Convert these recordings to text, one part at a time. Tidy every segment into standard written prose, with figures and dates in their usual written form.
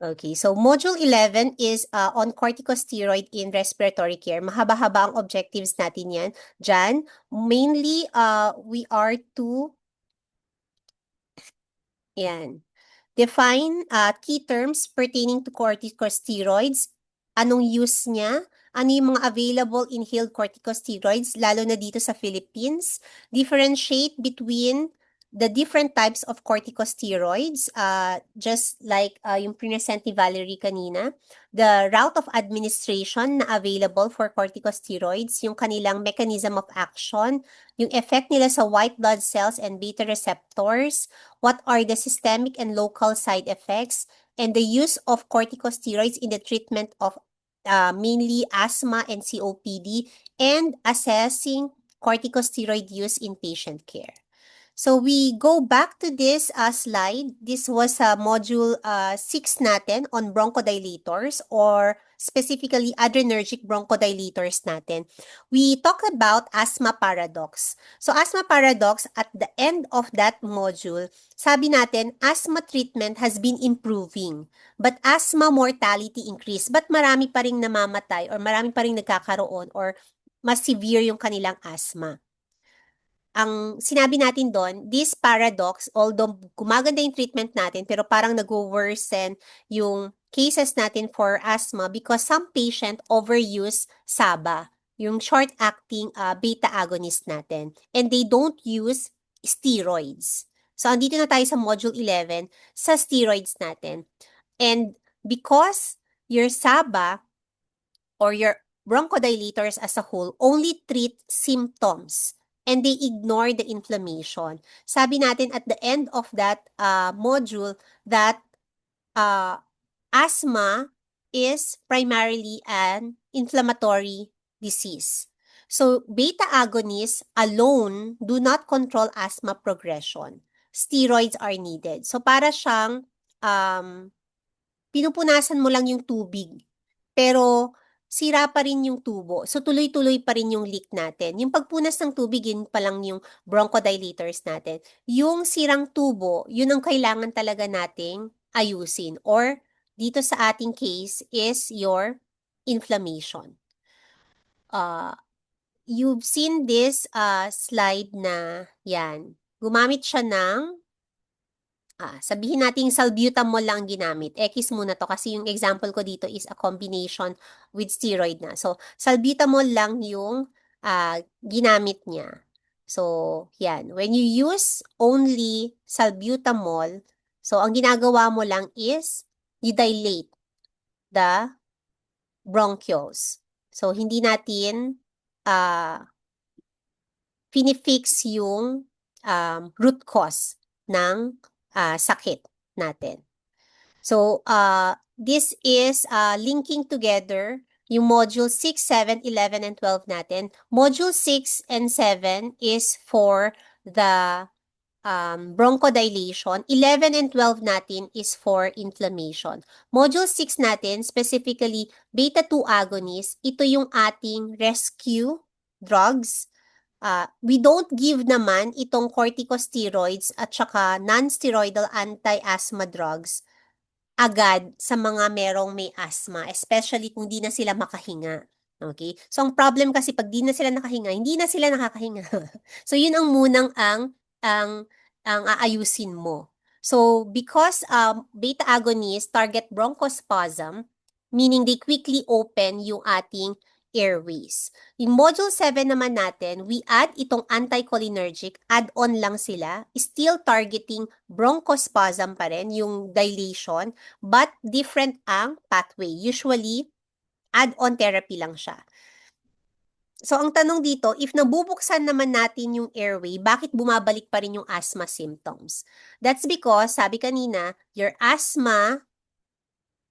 Okay, so Module 11 is on corticosteroid in respiratory care. Mahaba-haba ang objectives natin yan. Dyan, mainly, we are to, yan, define key terms pertaining to corticosteroids. Anong use niya? Ano yung mga available inhaled corticosteroids, lalo na dito sa Philippines? Differentiate between the different types of corticosteroids, just like yung present ni Valerie kanina. The route of administration na available for corticosteroids, yung kanilang mechanism of action, yung effect nila sa white blood cells and beta receptors, what are the systemic and local side effects, and the use of corticosteroids in the treatment of mainly asthma and COPD, and assessing corticosteroid use in patient care. So we go back to this slide. This was module 6 natin on bronchodilators, or specifically adrenergic bronchodilators natin. We talked about asthma paradox. So asthma paradox, at the end of that module, sabi natin asthma treatment has been improving, but asthma mortality increased. But marami pa ring namamatay, or marami pa ring nagkakaroon, or mas severe yung kanilang asthma. Ang sinabi natin doon, this paradox, although gumaganda yung treatment natin, pero parang nag-worsen yung cases natin for asthma because some patient overuse SABA, yung short-acting beta agonist natin, and they don't use steroids. So, andito na tayo sa module 11 sa steroids natin. And because your SABA or your bronchodilators as a whole only treat symptoms, and they ignore the inflammation. Sabi natin at the end of that module that asthma is primarily an inflammatory disease. So, beta agonists alone do not control asthma progression. Steroids are needed. So, para siyang pinupunasan mo lang yung tubig, pero sira pa rin yung tubo. So, tuloy-tuloy pa rin yung leak natin. Yung pagpunas ng tubig, yun pa lang yung bronchodilators natin. Yung sirang tubo, yun ang kailangan talaga nating ayusin. Or, dito sa ating case, is your inflammation. You've seen this slide na yan. Gumamit siya ng sabihin natin salbutamol lang ginamit. X muna to kasi yung example ko dito is a combination with steroid na. So, salbutamol lang yung ginamit niya. So, yan. When you use only salbutamol, so ang ginagawa mo lang is you dilate the bronchioles. So, hindi natin finifix yung root cause ng sakit natin. So, this is linking together yung module 6, 7, 11, and 12 natin. Module 6 and 7 is for the bronchodilation. 11 and 12 natin is for inflammation. Module 6 natin, specifically beta-2 agonist, ito yung ating rescue drugs. We don't give naman itong corticosteroids at saka non-steroidal anti-asthma drugs agad sa mga merong may asthma, especially kung di na sila makahinga. Okay? So, ang problem kasi pag di na sila nakahinga, hindi na sila nakakahinga. So, yun ang munang ang aayusin mo. So, because beta agonists target bronchospasm, meaning they quickly open yung ating airways. In module 7 naman natin, we add itong anticholinergic, add-on lang sila, still targeting bronchospasm pa rin, yung dilation, but different ang pathway. Usually, add-on therapy lang siya. So, ang tanong dito, if nabubuksan naman natin yung airway, bakit bumabalik pa rin yung asthma symptoms? That's because, sabi kanina, your asthma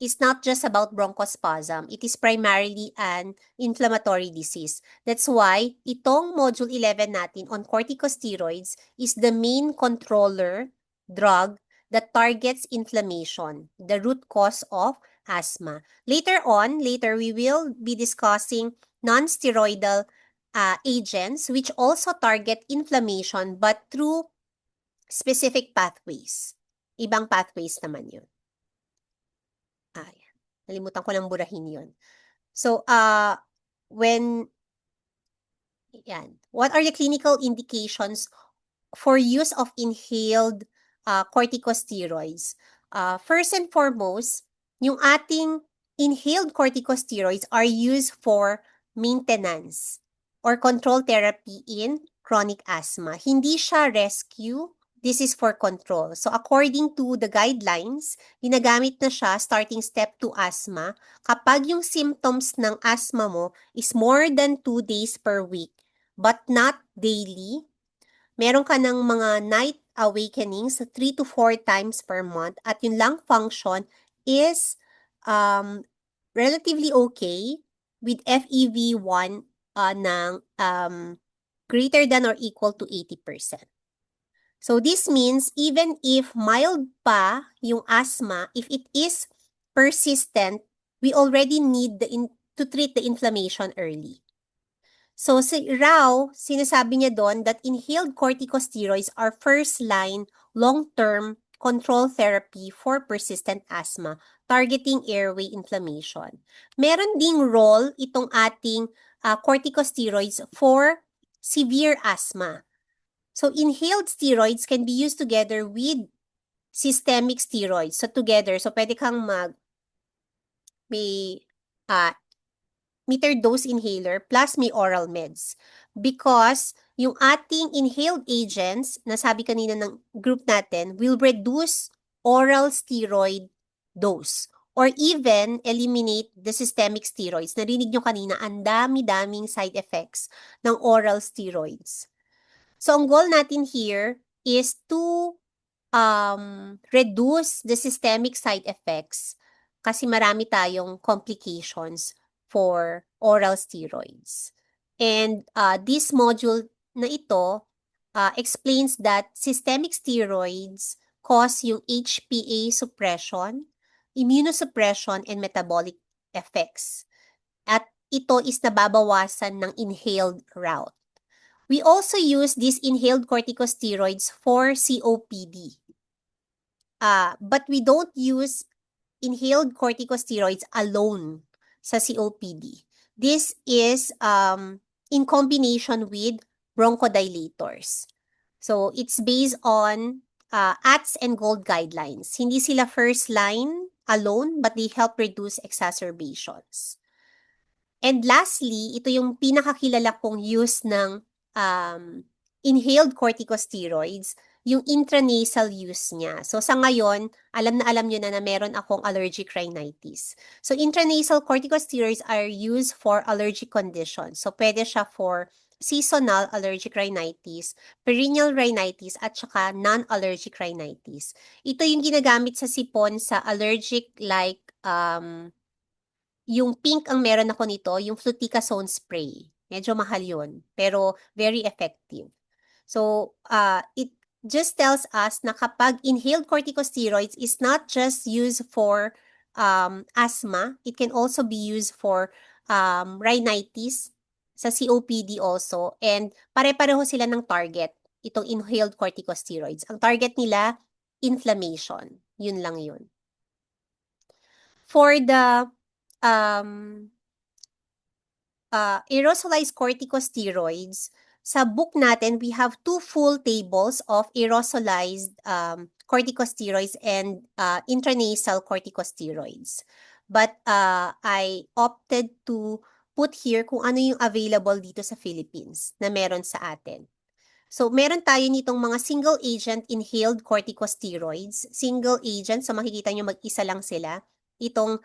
is not just about bronchospasm. It is primarily an inflammatory disease. That's why itong module 11 natin on corticosteroids is the main controller drug that targets inflammation, the root cause of asthma. Later we will be discussing non-steroidal agents which also target inflammation but through specific pathways. Ibang pathways naman yun. Nalimutan ko lang burahin yun. So, what are the clinical indications for use of inhaled corticosteroids? First and foremost, yung ating inhaled corticosteroids are used for maintenance or control therapy in chronic asthma. Hindi siya rescue, this is for control. So according to the guidelines, ginagamit na siya starting step 2 asthma kapag yung symptoms ng asthma mo is more than 2 days per week but not daily. Meron ka ng mga night awakenings 3 to 4 times per month at yung lung function is relatively okay with FEV1 ng greater than or equal to 80%. So this means even if mild pa yung asthma, if it is persistent, we already need to treat the inflammation early. So si Rao, sinasabi niya doon that inhaled corticosteroids are first-line long-term control therapy for persistent asthma, targeting airway inflammation. Meron ding role itong ating corticosteroids for severe asthma. So inhaled steroids can be used together with systemic steroids. So together, so pwede kang may metered dose inhaler plus may oral meds. Because yung ating inhaled agents, nasabi kanina ng group natin, will reduce oral steroid dose or even eliminate the systemic steroids. Narinig nyo kanina, ang dami-daming side effects ng oral steroids. So, ang goal natin here is to reduce the systemic side effects kasi marami tayong complications for oral steroids. And this module na ito explains that systemic steroids cause yung HPA suppression, immunosuppression, and metabolic effects. At ito is nababawasan ng inhaled route. We also use these inhaled corticosteroids for COPD. But we don't use inhaled corticosteroids alone sa COPD. This is in combination with bronchodilators. So it's based on ATS and GOLD guidelines. Hindi sila first line alone, but they help reduce exacerbations. And lastly, ito yung pinakakilala kong use ng inhaled corticosteroids, yung intranasal use niya. So sa ngayon, alam nyo na meron akong allergic rhinitis. So intranasal corticosteroids are used for allergic conditions. So pwede siya for seasonal allergic rhinitis, perennial rhinitis, at saka non-allergic rhinitis. Ito yung ginagamit sa sipon sa allergic like yung pink ang meron ako nito, yung fluticasone spray. Medyo mahal yun, pero very effective. So, it just tells us na kapag inhaled corticosteroids is not just used for asthma, it can also be used for rhinitis, sa COPD also, and pare-pareho sila ng target, itong inhaled corticosteroids. Ang target nila, inflammation. Yun lang yun. For the aerosolized corticosteroids, sa book natin, we have 2 full tables of aerosolized corticosteroids and intranasal corticosteroids. But I opted to put here kung ano yung available dito sa Philippines na meron sa atin. So, meron tayo nitong mga single agent inhaled corticosteroids. Single agent, so makikita nyo mag-isa lang sila. Itong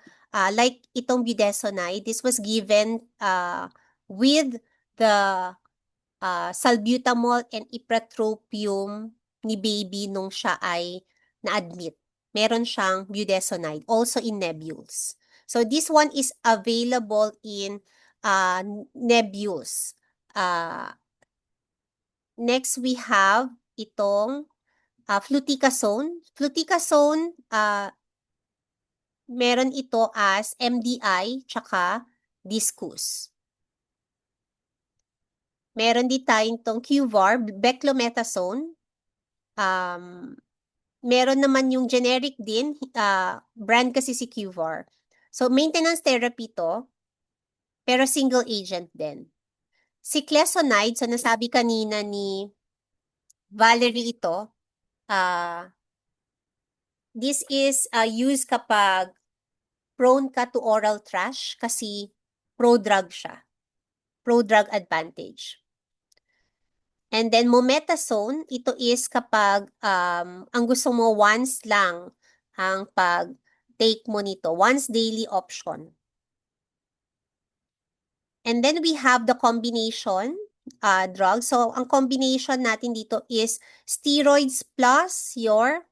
like itong budesonide, this was given with the salbutamol and ipratropium ni baby nung siya ay na-admit. Meron siyang budesonide, also in nebules. So this one is available in nebules. Next, we have itong fluticasone. Fluticasone, meron ito as MDI tsaka discus. Meron din tayong itong QVAR, beclomethasone. Meron naman yung generic din, brand kasi si QVAR. So, maintenance therapy to, pero single agent din. Si clesonide, so nasabi kanina ni Valerie ito, this is used kapag prone ka to oral thrush kasi pro-drug siya. Pro-drug advantage. And then mometasone, ito is kapag ang gusto mo once lang ang pag-take mo nito. Once daily option. And then we have the combination drug. So, ang combination natin dito is steroids plus your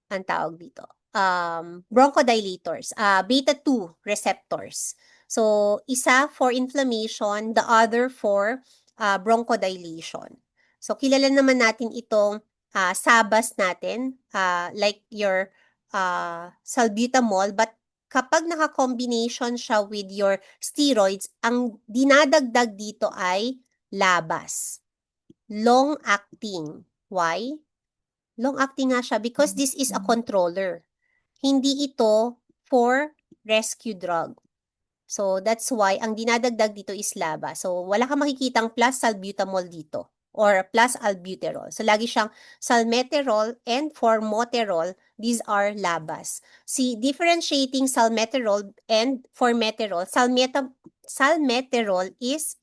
ang tawag dito, bronchodilators, beta-2 receptors. So, isa for inflammation, the other for bronchodilation. So, kilala naman natin itong SABAS natin, like your salbutamol, but kapag naka-combination siya with your steroids, ang dinadagdag dito ay LABAS. Long-acting. Why? Long-acting nga siya because this is a controller. Hindi ito for rescue drug. So, that's why ang dinadagdag dito is LABA. So, wala kang makikitang plus salbutamol dito or plus albuterol. So, lagi siyang salmeterol and formoterol. These are LABAs. Si differentiating salmeterol and formoterol, salmeterol is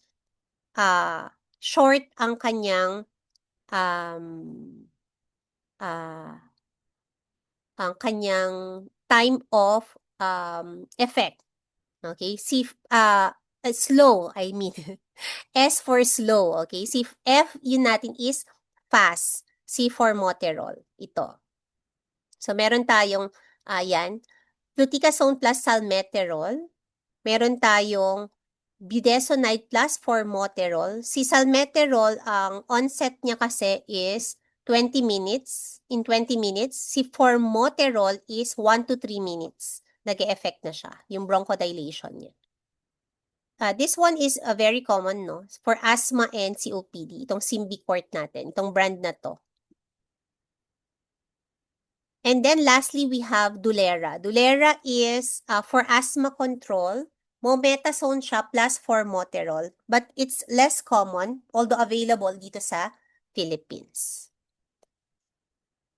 short ang kanyang ang kanyang time of effect. Okay? Slow, I mean. S for slow. Okay? Si F yun natin is fast. C for moterol. Ito. So, meron tayong, yan, fluticasone plus salmeterol. Meron tayong budesonide plus formoterol. Si salmeterol, ang onset niya kasi is 20 minutes. In 20 minutes. Si formoterol is 1 to 3 minutes. Nag-e-effect na siya. Yung bronchodilation niya. This one is very common, no? For asthma and COPD. Itong Symbicort natin. Itong brand na to. And then lastly, we have Dulera. Dulera is for asthma control. Mometasone siya plus formoterol. But it's less common, although available dito sa Philippines.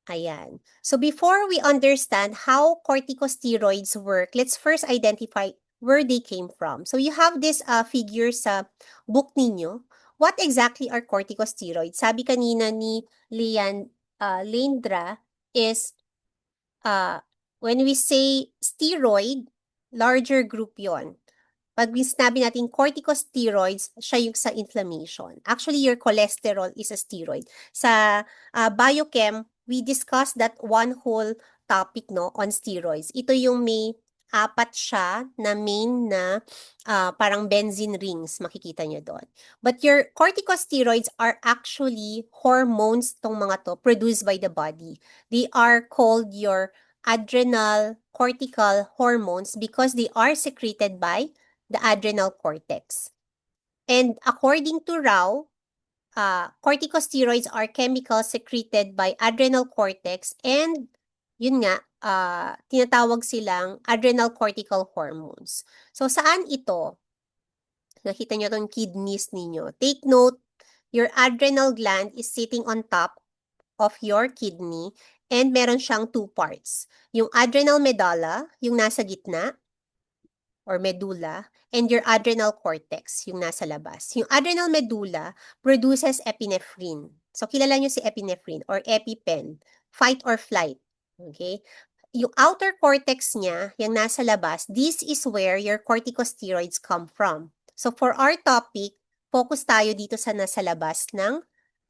Ayan. So before we understand how corticosteroids work, let's first identify where they came from. So you have this figure sa book ninyo. What exactly are corticosteroids? Sabi kanina ni Leandra is when we say steroid, larger group yon. Pag sinabi natin corticosteroids, siya yung sa inflammation. Actually, your cholesterol is a steroid. Sa biochem, we discussed that one whole topic no on steroids. Ito yung may apat siya na main na parang benzene rings, makikita nyo doon. But your corticosteroids are actually hormones tong mga to produced by the body. They are called your adrenal cortical hormones because they are secreted by the adrenal cortex. And according to Rao, corticosteroids are chemicals secreted by adrenal cortex and yun nga, tinatawag silang adrenal cortical hormones. So, saan ito? Nakita nyo itong kidneys ninyo. Take note, your adrenal gland is sitting on top of your kidney and meron siyang two parts. Yung adrenal medulla, yung nasa gitna, or medulla, and your adrenal cortex, yung nasa labas. Yung adrenal medulla produces epinephrine. So, kilala nyo si epinephrine or EpiPen, fight or flight. Okay? Yung outer cortex niya, yung nasa labas, this is where your corticosteroids come from. So, for our topic, focus tayo dito sa nasa labas ng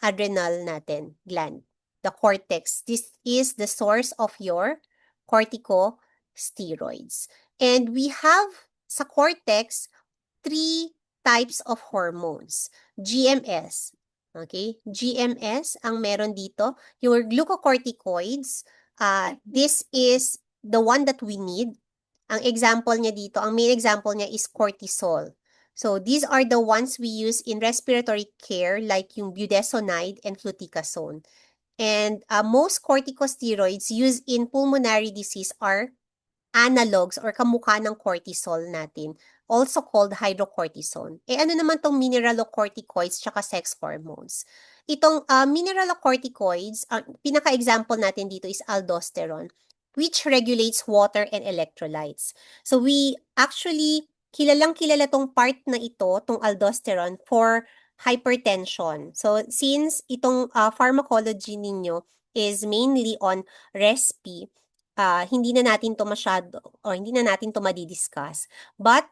adrenal natin, gland, the cortex. This is the source of your corticosteroids. And we have sa cortex, 3 types of hormones. GMS. Okay? GMS ang meron dito. Your glucocorticoids, this is the one that we need. Ang example niya dito, ang main example niya is cortisol. So, these are the ones we use in respiratory care like yung budesonide and fluticasone. And most corticosteroids used in pulmonary disease are analogs or kamukha ng cortisol natin, also called hydrocortisone. Ano naman tong mineralocorticoids tsaka sex hormones? Itong mineralocorticoids, pinaka-example natin dito is aldosterone, which regulates water and electrolytes. So we actually, kilalang-kilala tong part na ito, tong aldosterone, for hypertension. So since itong pharmacology ninyo is mainly on respi, hindi na natin to masyado or hindi na natin to madidiscuss. But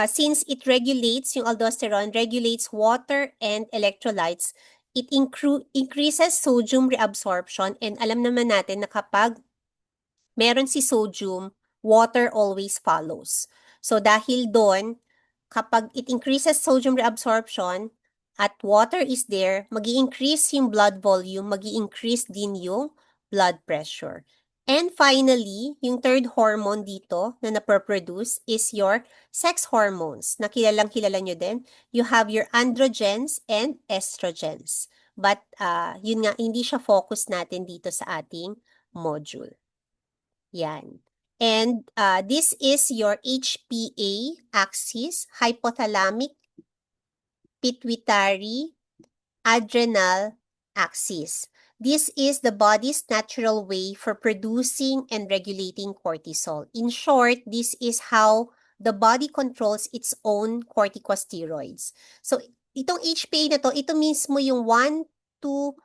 since it regulates, yung aldosterone regulates water and electrolytes, it increases sodium reabsorption, and alam naman natin na kapag meron si sodium, water always follows. So dahil doon, kapag it increases sodium reabsorption at water is there, magi-increase yung blood volume, magi-increase din yung blood pressure. And finally, yung third hormone dito na naproproduce is your sex hormones, na kilalang-kilala nyo din. You have your androgens and estrogens. But yun nga, hindi siya focus natin dito sa ating module. Yan. And this is your HPA axis, hypothalamic, pituitary, adrenal axis. This is the body's natural way for producing and regulating cortisol. In short, this is how the body controls its own corticosteroids. So, itong HPA na to, ito mismo yung 1, 2,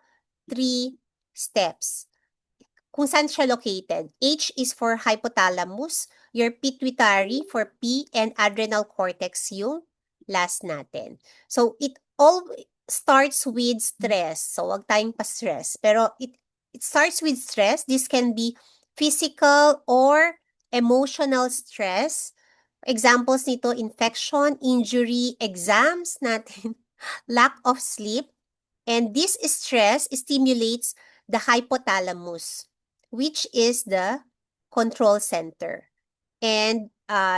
3 steps. Kung saan siya located. H is for hypothalamus, your pituitary for P, and adrenal cortex yung last natin. So, it all starts with stress. So, wag tayong pa-stress. Pero it starts with stress. This can be physical or emotional stress. Examples nito, infection, injury, exams natin, lack of sleep. And this stress stimulates the hypothalamus, which is the control center. And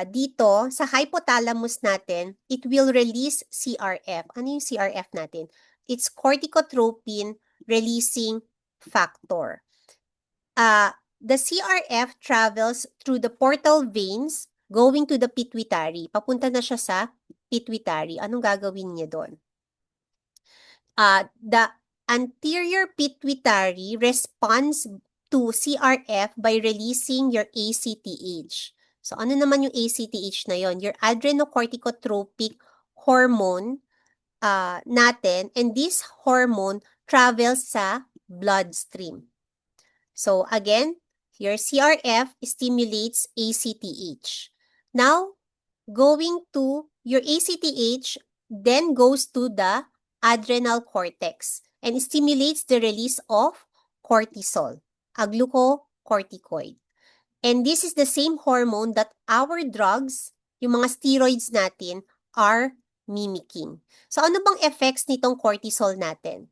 dito, sa hypothalamus natin, it will release CRF. Ano yung CRF natin? It's corticotropin releasing factor. The CRF travels through the portal veins going to the pituitary. Papunta na siya sa pituitary. Anong gagawin niya doon? The anterior pituitary responds to CRF by releasing your ACTH. So, ano naman yung ACTH na yon? Your adrenocorticotropic hormone natin, and this hormone travels sa bloodstream. So, again, your CRF stimulates ACTH. Now, going to your ACTH then goes to the adrenal cortex and stimulates the release of cortisol, a glucocorticoid. And this is the same hormone that our drugs, yung mga steroids natin, are mimicking. So, ano bang effects nitong cortisol natin?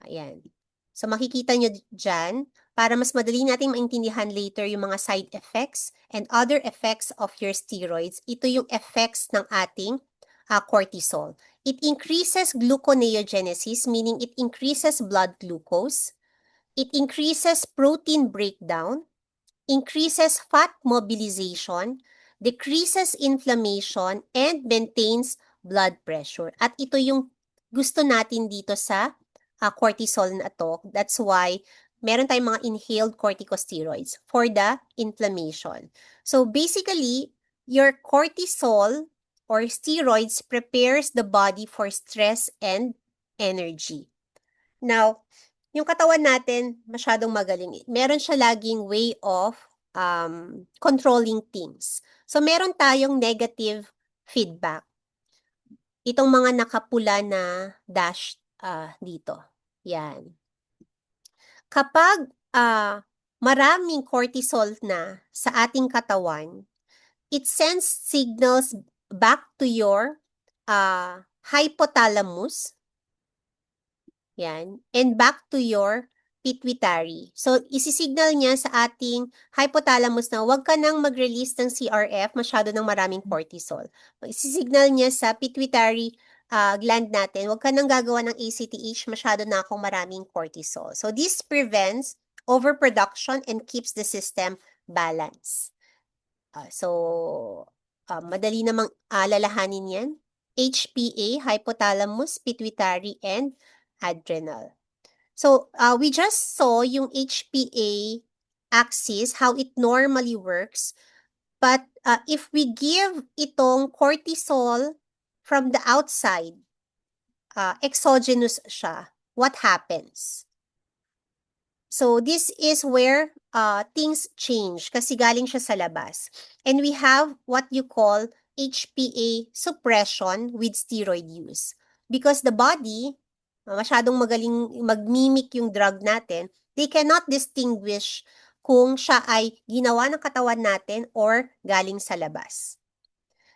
Ayan. So, makikita nyo dyan, para mas madali nating maintindihan later yung mga side effects and other effects of your steroids, ito yung effects ng ating cortisol. It increases gluconeogenesis, meaning it increases blood glucose. It increases protein breakdown, increases fat mobilization, decreases inflammation, and maintains blood pressure. At ito yung gusto natin dito sa cortisol na to. That's why meron tayong mga inhaled corticosteroids for the inflammation. So basically, your cortisol or steroids prepares the body for stress and energy. Now, yung katawan natin masyadong magaling. Meron siya laging way of controlling things. So, meron tayong negative feedback. Itong mga nakapula na dash dito. Yan. Kapag maraming cortisol na sa ating katawan, it sends signals back to your hypothalamus, yan, and back to your pituitary. So, isisignal niya sa ating hypothalamus na huwag ka nang mag-release ng CRF, masyado ng maraming cortisol. Isisignal niya sa pituitary gland natin, huwag ka nang gagawa ng ACTH, masyado na akong maraming cortisol. So this prevents overproduction and keeps the system balanced. Madali namang alalahanin yan. HPA, hypothalamus, pituitary, and adrenal. So, we just saw yung HPA axis, how it normally works. But if we give itong cortisol from the outside, exogenous siya, what happens? So, this is where things change kasi galing siya sa labas. And we have what you call HPA suppression with steroid use. Because the body, masyadong magaling mag-mimic yung drug natin, they cannot distinguish kung siya ay ginawa ng katawan natin or galing sa labas.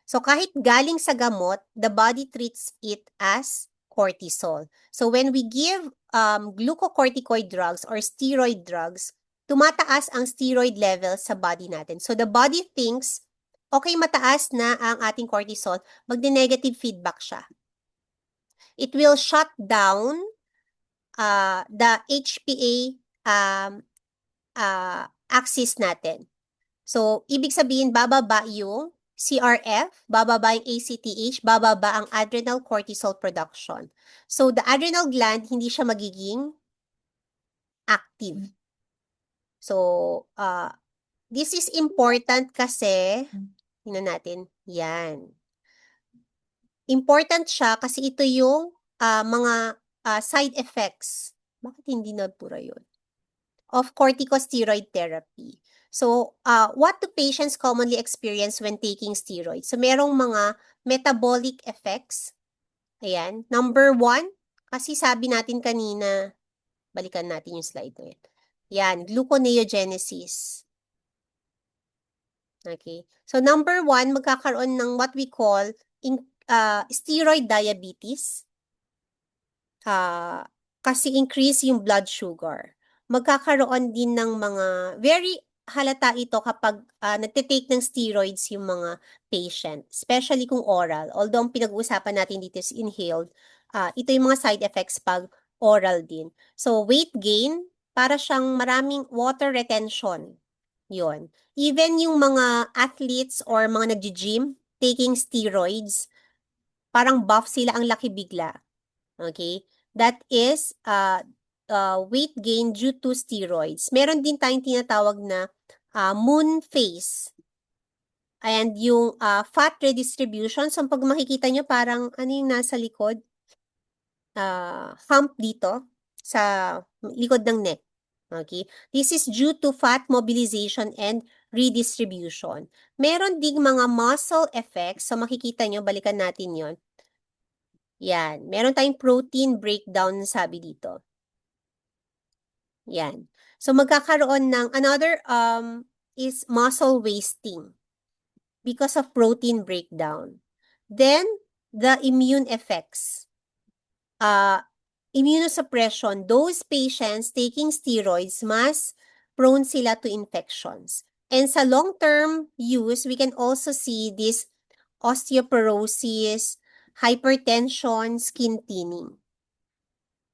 So kahit galing sa gamot, the body treats it as cortisol. So when we give glucocorticoid drugs or steroid drugs, tumataas ang steroid level sa body natin. So the body thinks, okay, mataas na ang ating cortisol, magde-negative feedback siya. It will shut down the HPA axis natin. So, ibig sabihin, bababa yung CRF, bababa yung ACTH, bababa ang adrenal cortisol production. So, the adrenal gland, hindi siya magiging active. So, this is important kasi, tingnan natin, yan. Important siya kasi ito yung mga side effects. Bakit hindi nabura yun? Of corticosteroid therapy. So, what do patients commonly experience when taking steroids? So, merong mga metabolic effects. Ayan. Number 1, kasi sabi natin kanina, balikan natin yung slide na yun. Yan, gluconeogenesis. Okay. So, number 1, magkakaroon ng what we call steroid diabetes. Kasi increase yung blood sugar. Magkakaroon din ng mga, very halata ito kapag nagtitake ng steroids yung mga patient, especially kung oral. Although ang pinag-uusapan natin dito is inhaled, ito yung mga side effects pag oral din. So, weight gain, para siyang maraming water retention. Yun. Even yung mga athletes or mga nag-gym, taking steroids, parang buff sila, ang laki bigla. Okay? That is weight gain due to steroids. Meron din tayong tinatawag na moon phase. And yung fat redistribution, so pag makikita nyo parang ano yung nasa likod? Hump dito sa likod ng neck. Okay? This is due to fat mobilization and redistribution. Meron ding mga muscle effects. So makikita nyo, balikan natin yon. Yan. Meron tayong protein breakdown sabi dito. Yan. So, magkakaroon ng another is muscle wasting because of protein breakdown. Then, the immune effects. Immunosuppression. Those patients taking steroids, mas prone sila to infections. And sa long-term use, we can also see this osteoporosis, hypertension, skin thinning.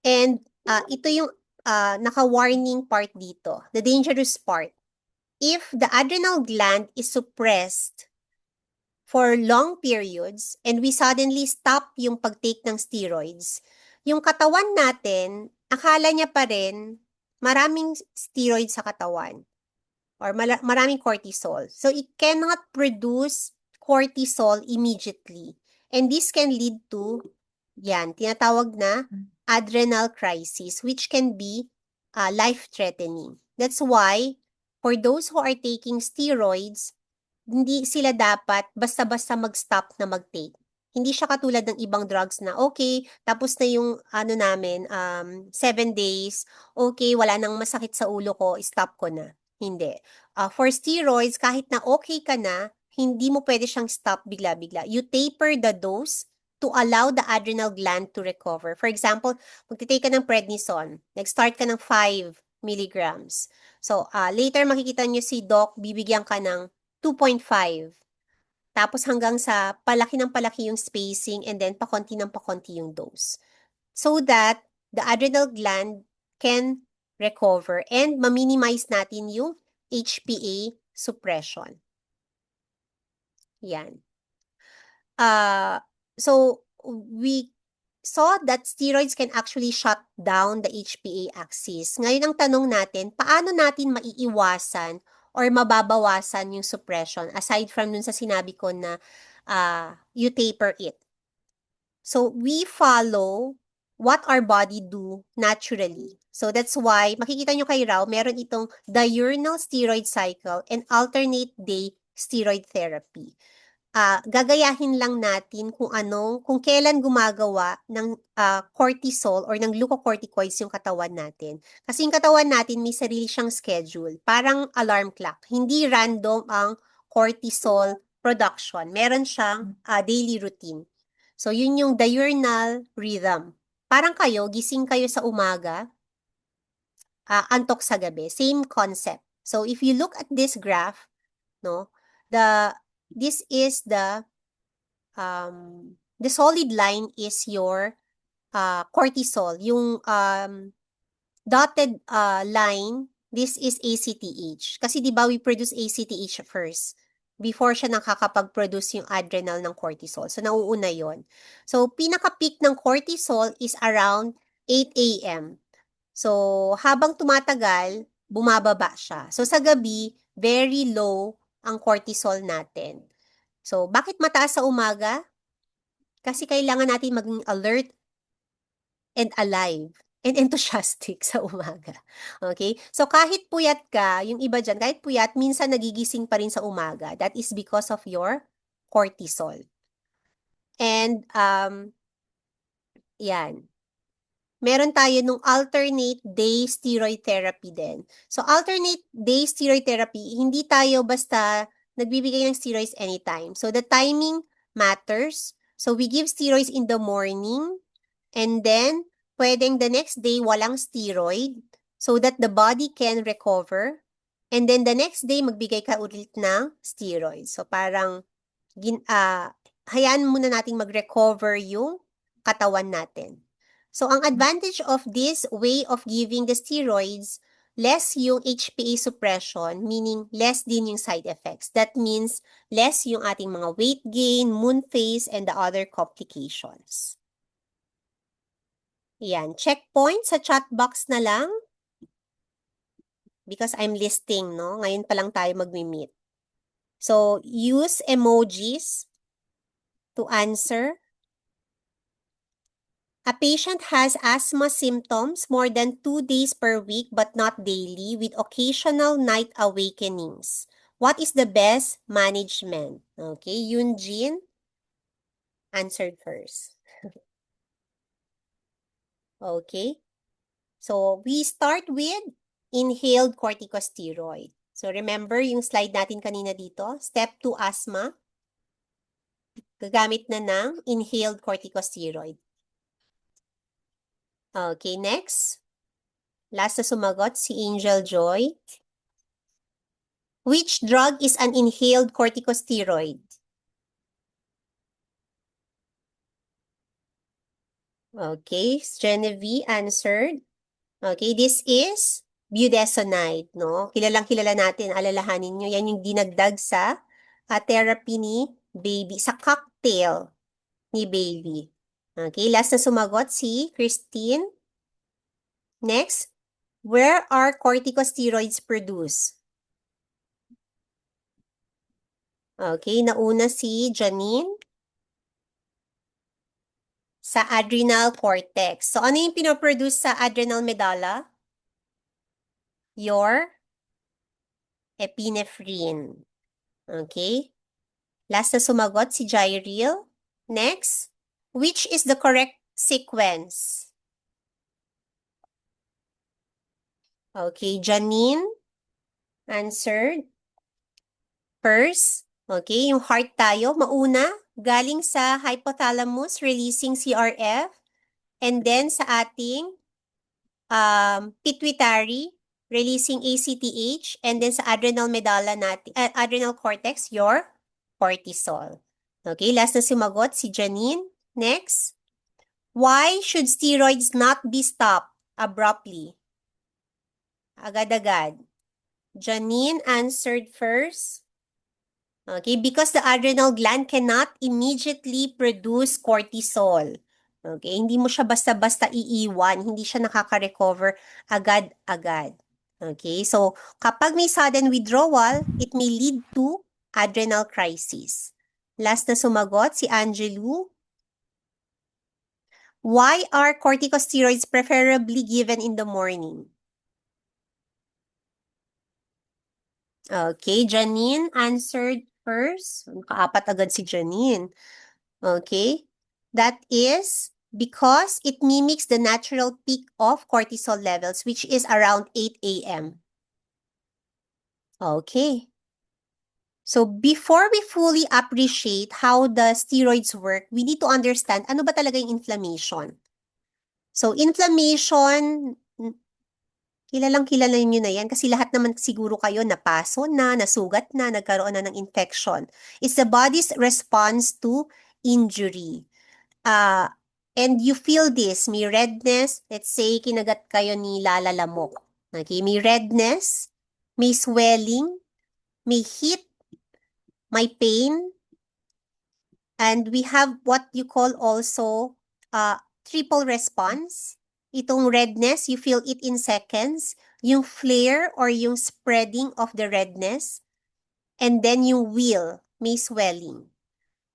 And ito yung naka-warning part dito, the dangerous part. If the adrenal gland is suppressed for long periods and we suddenly stop yung pag-take ng steroids, yung katawan natin, akala niya pa rin maraming steroids sa katawan or maraming cortisol. So it cannot produce cortisol immediately. And this can lead to, yan, tinatawag na adrenal crisis, which can be life-threatening. That's why, for those who are taking steroids, hindi sila dapat basta-basta mag-stop na mag-take. Hindi siya katulad ng ibang drugs na, okay, tapos na yung ano namin, 7 days, okay, wala nang masakit sa ulo ko, stop ko na. Hindi. For steroids, kahit na okay ka na, hindi mo pwede siyang stop bigla-bigla. You taper the dose to allow the adrenal gland to recover. For example, magtitake ka ng prednisone, nag-start ka ng 5 milligrams. So, later makikita nyo si doc, bibigyan ka ng 2.5. Tapos hanggang sa palaki ng palaki yung spacing and then pakonti ng pakonti yung dose. So that the adrenal gland can recover and ma-minimize natin yung HPA suppression. Yan. So we saw that steroids can actually shut down the HPA axis. Ngayon ang tanong natin, paano natin maiiwasan or mababawasan yung suppression aside from dun sa sinabi ko na you taper it? So we follow what our body do naturally. So that's why makikita nyo kay Rao, meron itong diurnal steroid cycle and alternate day steroid therapy. Gagayahin lang natin kung kailan gumagawa ng cortisol or ng glucocorticoids yung katawan natin. Kasi yung katawan natin may sarili siyang schedule, parang alarm clock. Hindi random ang cortisol production. Meron siyang daily routine. So yun yung diurnal rhythm. Parang kayo, gising kayo sa umaga, antok sa gabi. Same concept. So if you look at this graph, no, this is the solid line is your cortisol. Yung dotted line, this is ACTH. Kasi di ba we produce ACTH first before siya nakakapag-produce yung adrenal ng cortisol. So nauuna yon. So pinaka-peak ng cortisol is around 8 a.m. So habang tumatagal, bumababa siya. So sa gabi, very low ang cortisol natin. So, bakit mataas sa umaga? Kasi kailangan natin maging alert and alive and enthusiastic sa umaga. Okay? So, kahit puyat ka, yung iba dyan, kahit puyat, minsan nagigising pa rin sa umaga. That is because of your cortisol. And, yan. Meron tayo nung alternate day steroid therapy din. So, alternate day steroid therapy, hindi tayo basta nagbibigay ng steroids anytime. So, the timing matters. So, we give steroids in the morning and then pwedeng the next day walang steroid so that the body can recover. And then the next day, magbigay ka ulit ng steroid. So, parang hayaan muna nating mag-recover yung katawan natin. So, ang advantage of this way of giving the steroids, less yung HPA suppression, meaning less din yung side effects. That means less yung ating mga weight gain, moon phase, and the other complications. Yan. Checkpoint sa chat box na lang. Because I'm listing, no? Ngayon pa lang tayo mag-meet. So, use emojis to answer. A patient has asthma symptoms more than 2 days per week but not daily with occasional night awakenings. What is the best management? Okay, Yunjin answered first. Okay, so we start with inhaled corticosteroid. So remember yung slide natin kanina dito, step 2 asthma, gagamit na ng inhaled corticosteroid. Okay, next. Last na sumagot, si Angel Joy. Which drug is an inhaled corticosteroid? Okay, Genevieve answered. Okay, this is budesonide, no? Kilalang-kilala natin, alalahanin nyo, yan yung dinagdag sa therapy ni baby, sa cocktail ni baby. Okay, last na sumagot si Christine. Next, where are corticosteroids produced? Okay, nauna si Janine. Sa adrenal cortex. So, ano yung pinoproduce sa adrenal medulla? Your epinephrine. Okay? Last na sumagot si Jairil. Next, which is the correct sequence? Okay, Janine answered. First, okay, yung heart tayo, mauna, galing sa hypothalamus, releasing CRF, and then sa ating pituitary, releasing ACTH, and then sa adrenal medulla natin, adrenal cortex, your cortisol. Okay, last na sumagot si Janine. Next. Why should steroids not be stopped abruptly? Agad-agad. Janine answered first. Okay, because the adrenal gland cannot immediately produce cortisol. Okay, hindi mo siya basta-basta iiwan, hindi siya nakaka-recover agad-agad. Okay, so kapag may sudden withdrawal, it may lead to adrenal crisis. Last na sumagot si Angelou. Why are corticosteroids preferably given in the morning? Okay, Janine answered first. Kaapat agad si Janine. Okay, that is because it mimics the natural peak of cortisol levels, which is around 8 a.m. Okay. So before we fully appreciate how the steroids work, we need to understand ano ba talaga yung inflammation. So inflammation, kilalang-kilala niyo na yan kasi lahat naman siguro kayo napaso na, nasugat na, nagkaroon na ng infection. It's the body's response to injury. And you feel this, may redness, let's say kinagat kayo ni lalalamok. Okay, may redness, may swelling, may heat, may pain, and we have what you call also triple response. Itong redness, you feel it in seconds. Yung flare or yung spreading of the redness. And then yung wheal, may swelling.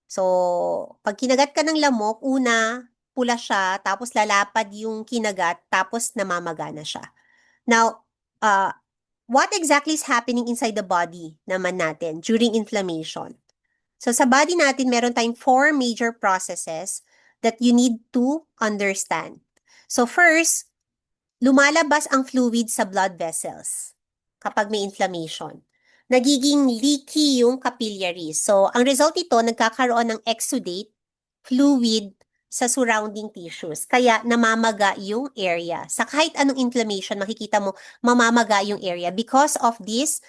So, pag kinagat ka ng lamok, una, pula siya, tapos lalapad yung kinagat, tapos namamaga na siya. Now, what exactly is happening inside the body naman natin during inflammation? So, sa body natin, meron tayong 4 major processes that you need to understand. So, first, lumalabas ang fluid sa blood vessels kapag may inflammation. Nagiging leaky yung capillaries. So, ang result ito, nagkakaroon ng exudate, fluid, sa surrounding tissues. Kaya, namamaga yung area. Sa kahit anong inflammation, makikita mo, mamamaga yung area because of this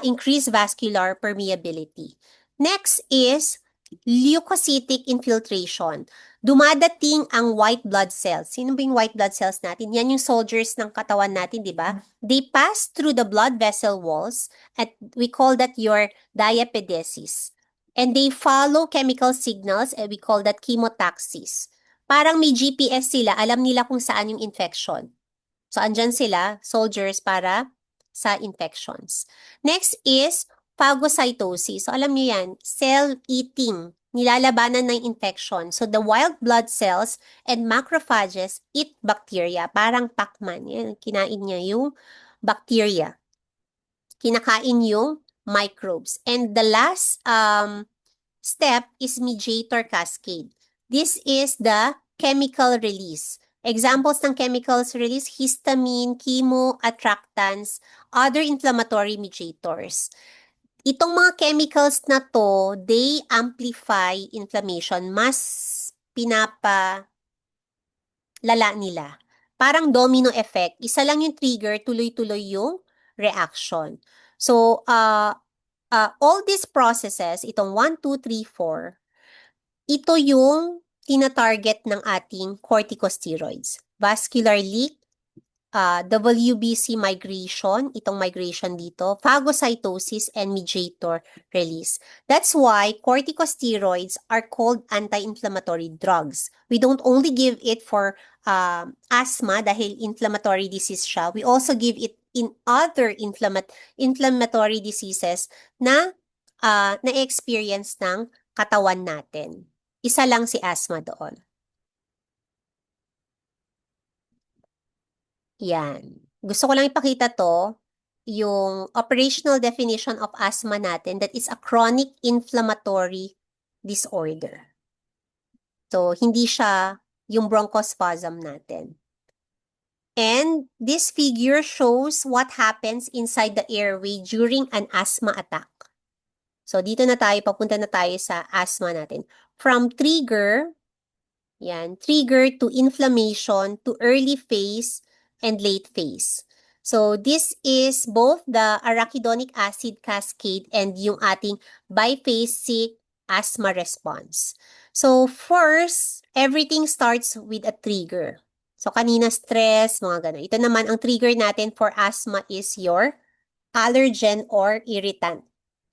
increased vascular permeability. Next is leukocytic infiltration. Dumadating ang white blood cells. Sino ba yung white blood cells natin? Yan yung soldiers ng katawan natin, di ba? They pass through the blood vessel walls at we call that your diapedesis. And they follow chemical signals and we call that chemotaxis. Parang may GPS sila, alam nila kung saan yung infection. So, andyan sila, soldiers para sa infections. Next is phagocytosis. So, alam niyo yan, cell eating. Nilalabanan ng infection. So, the wild blood cells and macrophages eat bacteria. Parang Pac-Man. Yan, kinain niya yung bacteria. Kinakain yung microbes. And the last step is mediator cascade. This is the chemical release. Examples ng chemicals release, histamine, chemo, attractants, other inflammatory mediators. Itong mga chemicals na to, they amplify inflammation. Mas pinapalala nila. Parang domino effect. Isa lang yung trigger, tuloy-tuloy yung reaction. So, all these processes, itong 1, 2, 3, 4, ito yung tina-target ng ating corticosteroids. Vascular leak, WBC migration, itong migration dito, phagocytosis, and mediator release. That's why corticosteroids are called anti-inflammatory drugs. We don't only give it for asthma dahil inflammatory disease siya. We also give it in other inflammatory diseases na na-experience ng katawan natin. Isa lang si asthma doon. Yan. Gusto ko lang ipakita to, yung operational definition of asthma natin, that is a chronic inflammatory disorder. So, hindi siya yung bronchospasm natin. And this figure shows what happens inside the airway during an asthma attack. So, dito na tayo, papunta na tayo sa asthma natin. From trigger, yan, trigger to inflammation to early phase and late phase. So, this is both the arachidonic acid cascade and yung ating biphasic asthma response. So first, everything starts with a trigger. So kanina stress, mga ganun. Ito naman, ang trigger natin for asthma is your allergen or irritant,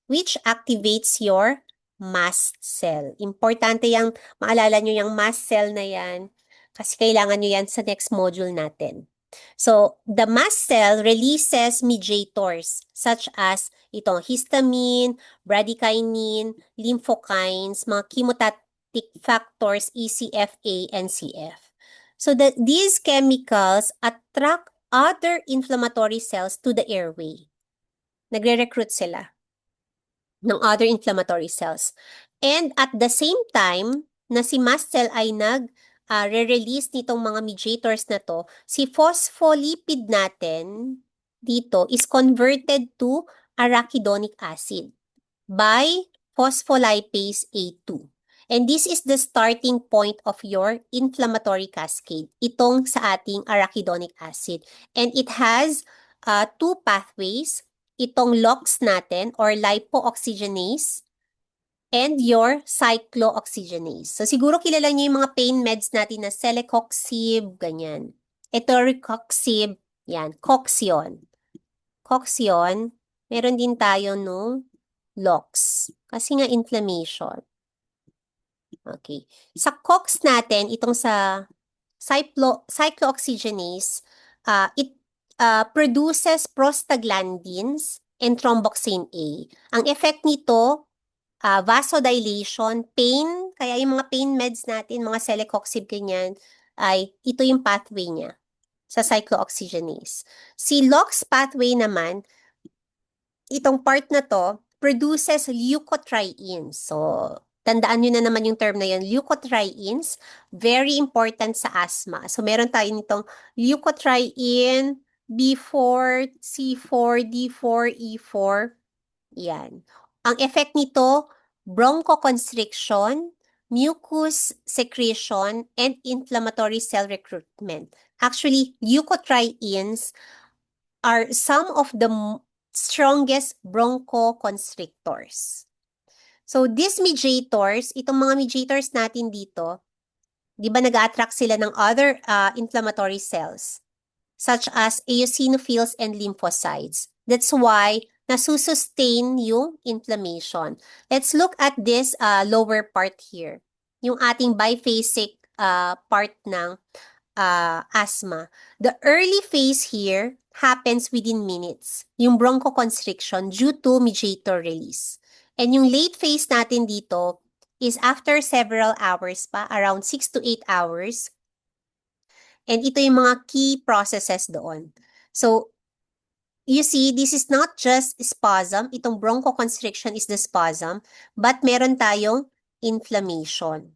which activates your mast cell. Importante yung, maalala nyo yung mast cell na yan, kasi kailangan nyo yan sa next module natin. So, the mast cell releases mediators such as itong histamine, bradykinin, lymphokines, mga chemotatic factors ECFA and CF. So, these chemicals attract other inflammatory cells to the airway. Nagre-recruit sila ng other inflammatory cells. And at the same time, na si mast cell ay re-release nitong mga mediators na to, si phospholipid natin dito is converted to arachidonic acid by phospholipase A2. And this is the starting point of your inflammatory cascade, itong sa ating arachidonic acid. And it has two pathways, itong LOX natin or lipooxygenase and your cyclooxygenase. So siguro kilala niyo yung mga pain meds natin na celecoxib, ganyan. Etoricoxib, yan, Coxion. Coxion, meron din tayo no LOX. Kasi nga inflammation. Okay. Sa COX natin, itong sa cyclooxygenase, it produces prostaglandins and thromboxane A. Ang effect nito, vasodilation, pain, kaya yung mga pain meds natin, mga celecoxib ganyan, ay ito yung pathway niya sa cyclooxygenase. Si LOX pathway naman, itong part na to, produces leukotrienes. So, tandaan nyo na naman yung term na yun, leukotrienes, very important sa asthma. So, meron tayo nitong leukotriene, B4, C4, D4, E4. Yan. Ang effect nito, bronchoconstriction, mucus secretion, and inflammatory cell recruitment. Actually, leukotrienes are some of the strongest bronchoconstrictors. So, these mediators, itong mga mediators natin dito, di ba nag-attract sila ng other inflammatory cells, such as eosinophils and lymphocytes. That's why nasusustain yung inflammation. Let's look at this lower part here, yung ating biphasic part ng asthma. The early phase here happens within minutes, yung bronchoconstriction due to mediator release. And yung late phase natin dito is after several hours pa, around 6 to 8 hours. And ito yung mga key processes doon. So, you see, this is not just spasm. Itong bronchoconstriction is the spasm, but meron tayong inflammation.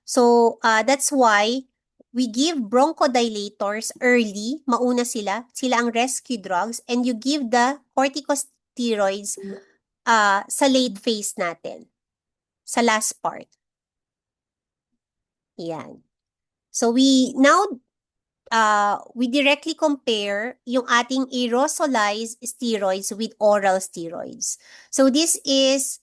So, that's why we give bronchodilators early, mauna sila ang rescue drugs, and you give the corticosteroids sa late phase natin, sa last part. Yan. So, we directly compare yung ating aerosolized steroids with oral steroids. So, this is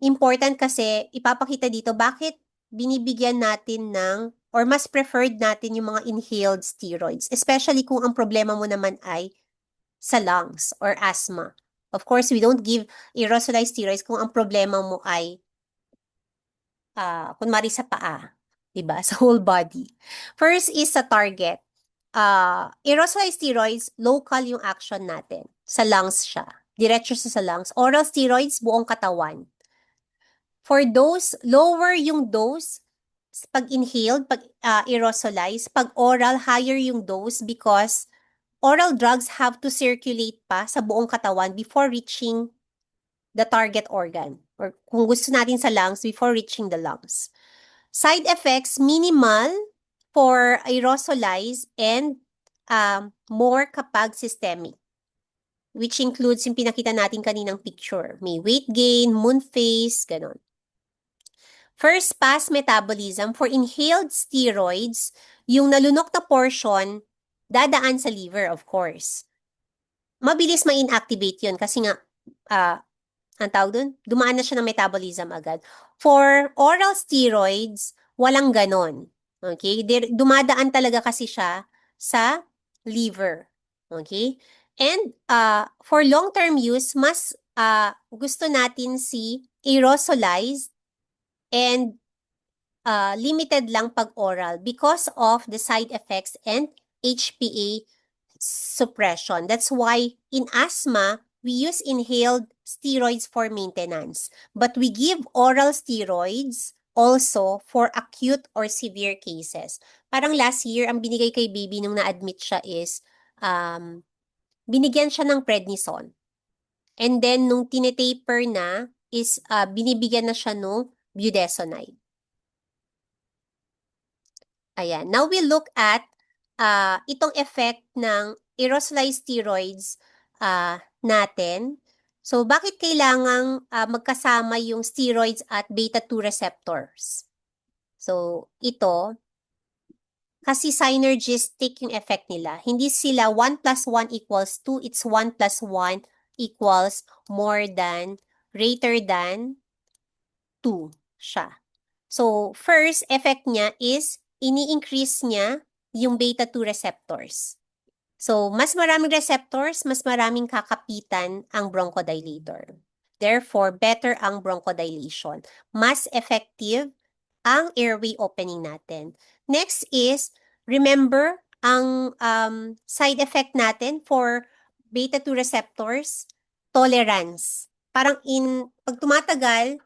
important kasi ipapakita dito bakit binibigyan natin ng or mas preferred natin yung mga inhaled steroids, especially kung ang problema mo naman ay sa lungs or asthma. Of course, we don't give aerosolized steroids kung ang problema mo ay kunwari sa paa, diba? Sa whole body. First is sa target. Aerosolized steroids, local yung action natin. Sa lungs siya. Diretso sa lungs. Oral steroids, buong katawan. For those, lower yung dose pag inhaled, pag aerosolized, pag oral, higher yung dose because oral drugs have to circulate pa sa buong katawan before reaching the target organ. Or kung gusto natin sa lungs, before reaching the lungs. Side effects, minimal for aerosolized and more kapag systemic, which includes yung pinakita natin kaninang picture. May weight gain, moon face, ganon. First pass metabolism for inhaled steroids, yung nalunok na portion, dadaan sa liver, of course. Mabilis ma-inactivate yun kasi nga ang tawag dun, dumaan na siya ng metabolism agad. For oral steroids, walang ganon. Okay? Dumadaan talaga kasi siya sa liver. Okay? And for long-term use, mas gusto natin si aerosolized and limited lang pag oral because of the side effects and HPA suppression. That's why in asthma, we use inhaled steroids for maintenance. But we give oral steroids also for acute or severe cases. Parang last year, ang binigay kay baby nung na-admit siya is, binigyan siya ng prednisone. And then, nung tinetaper na, is binibigyan na siya ng budesonide. Ayan. Now we look at itong effect ng aerosolized steroids natin. So, bakit kailangang magkasama yung steroids at beta-2 receptors? So, ito, kasi synergistic yung effect nila. Hindi sila 1 plus 1 equals 2, it's 1 plus 1 equals more than, greater than 2 siya. So, first effect niya is ini-increase niya yung beta-2 receptors. So, mas maraming receptors, mas maraming kakapitan ang bronchodilator. Therefore, better ang bronchodilation. Mas effective ang airway opening natin. Next is, remember, ang side effect natin for beta-2 receptors, tolerance. Parang pag tumatagal,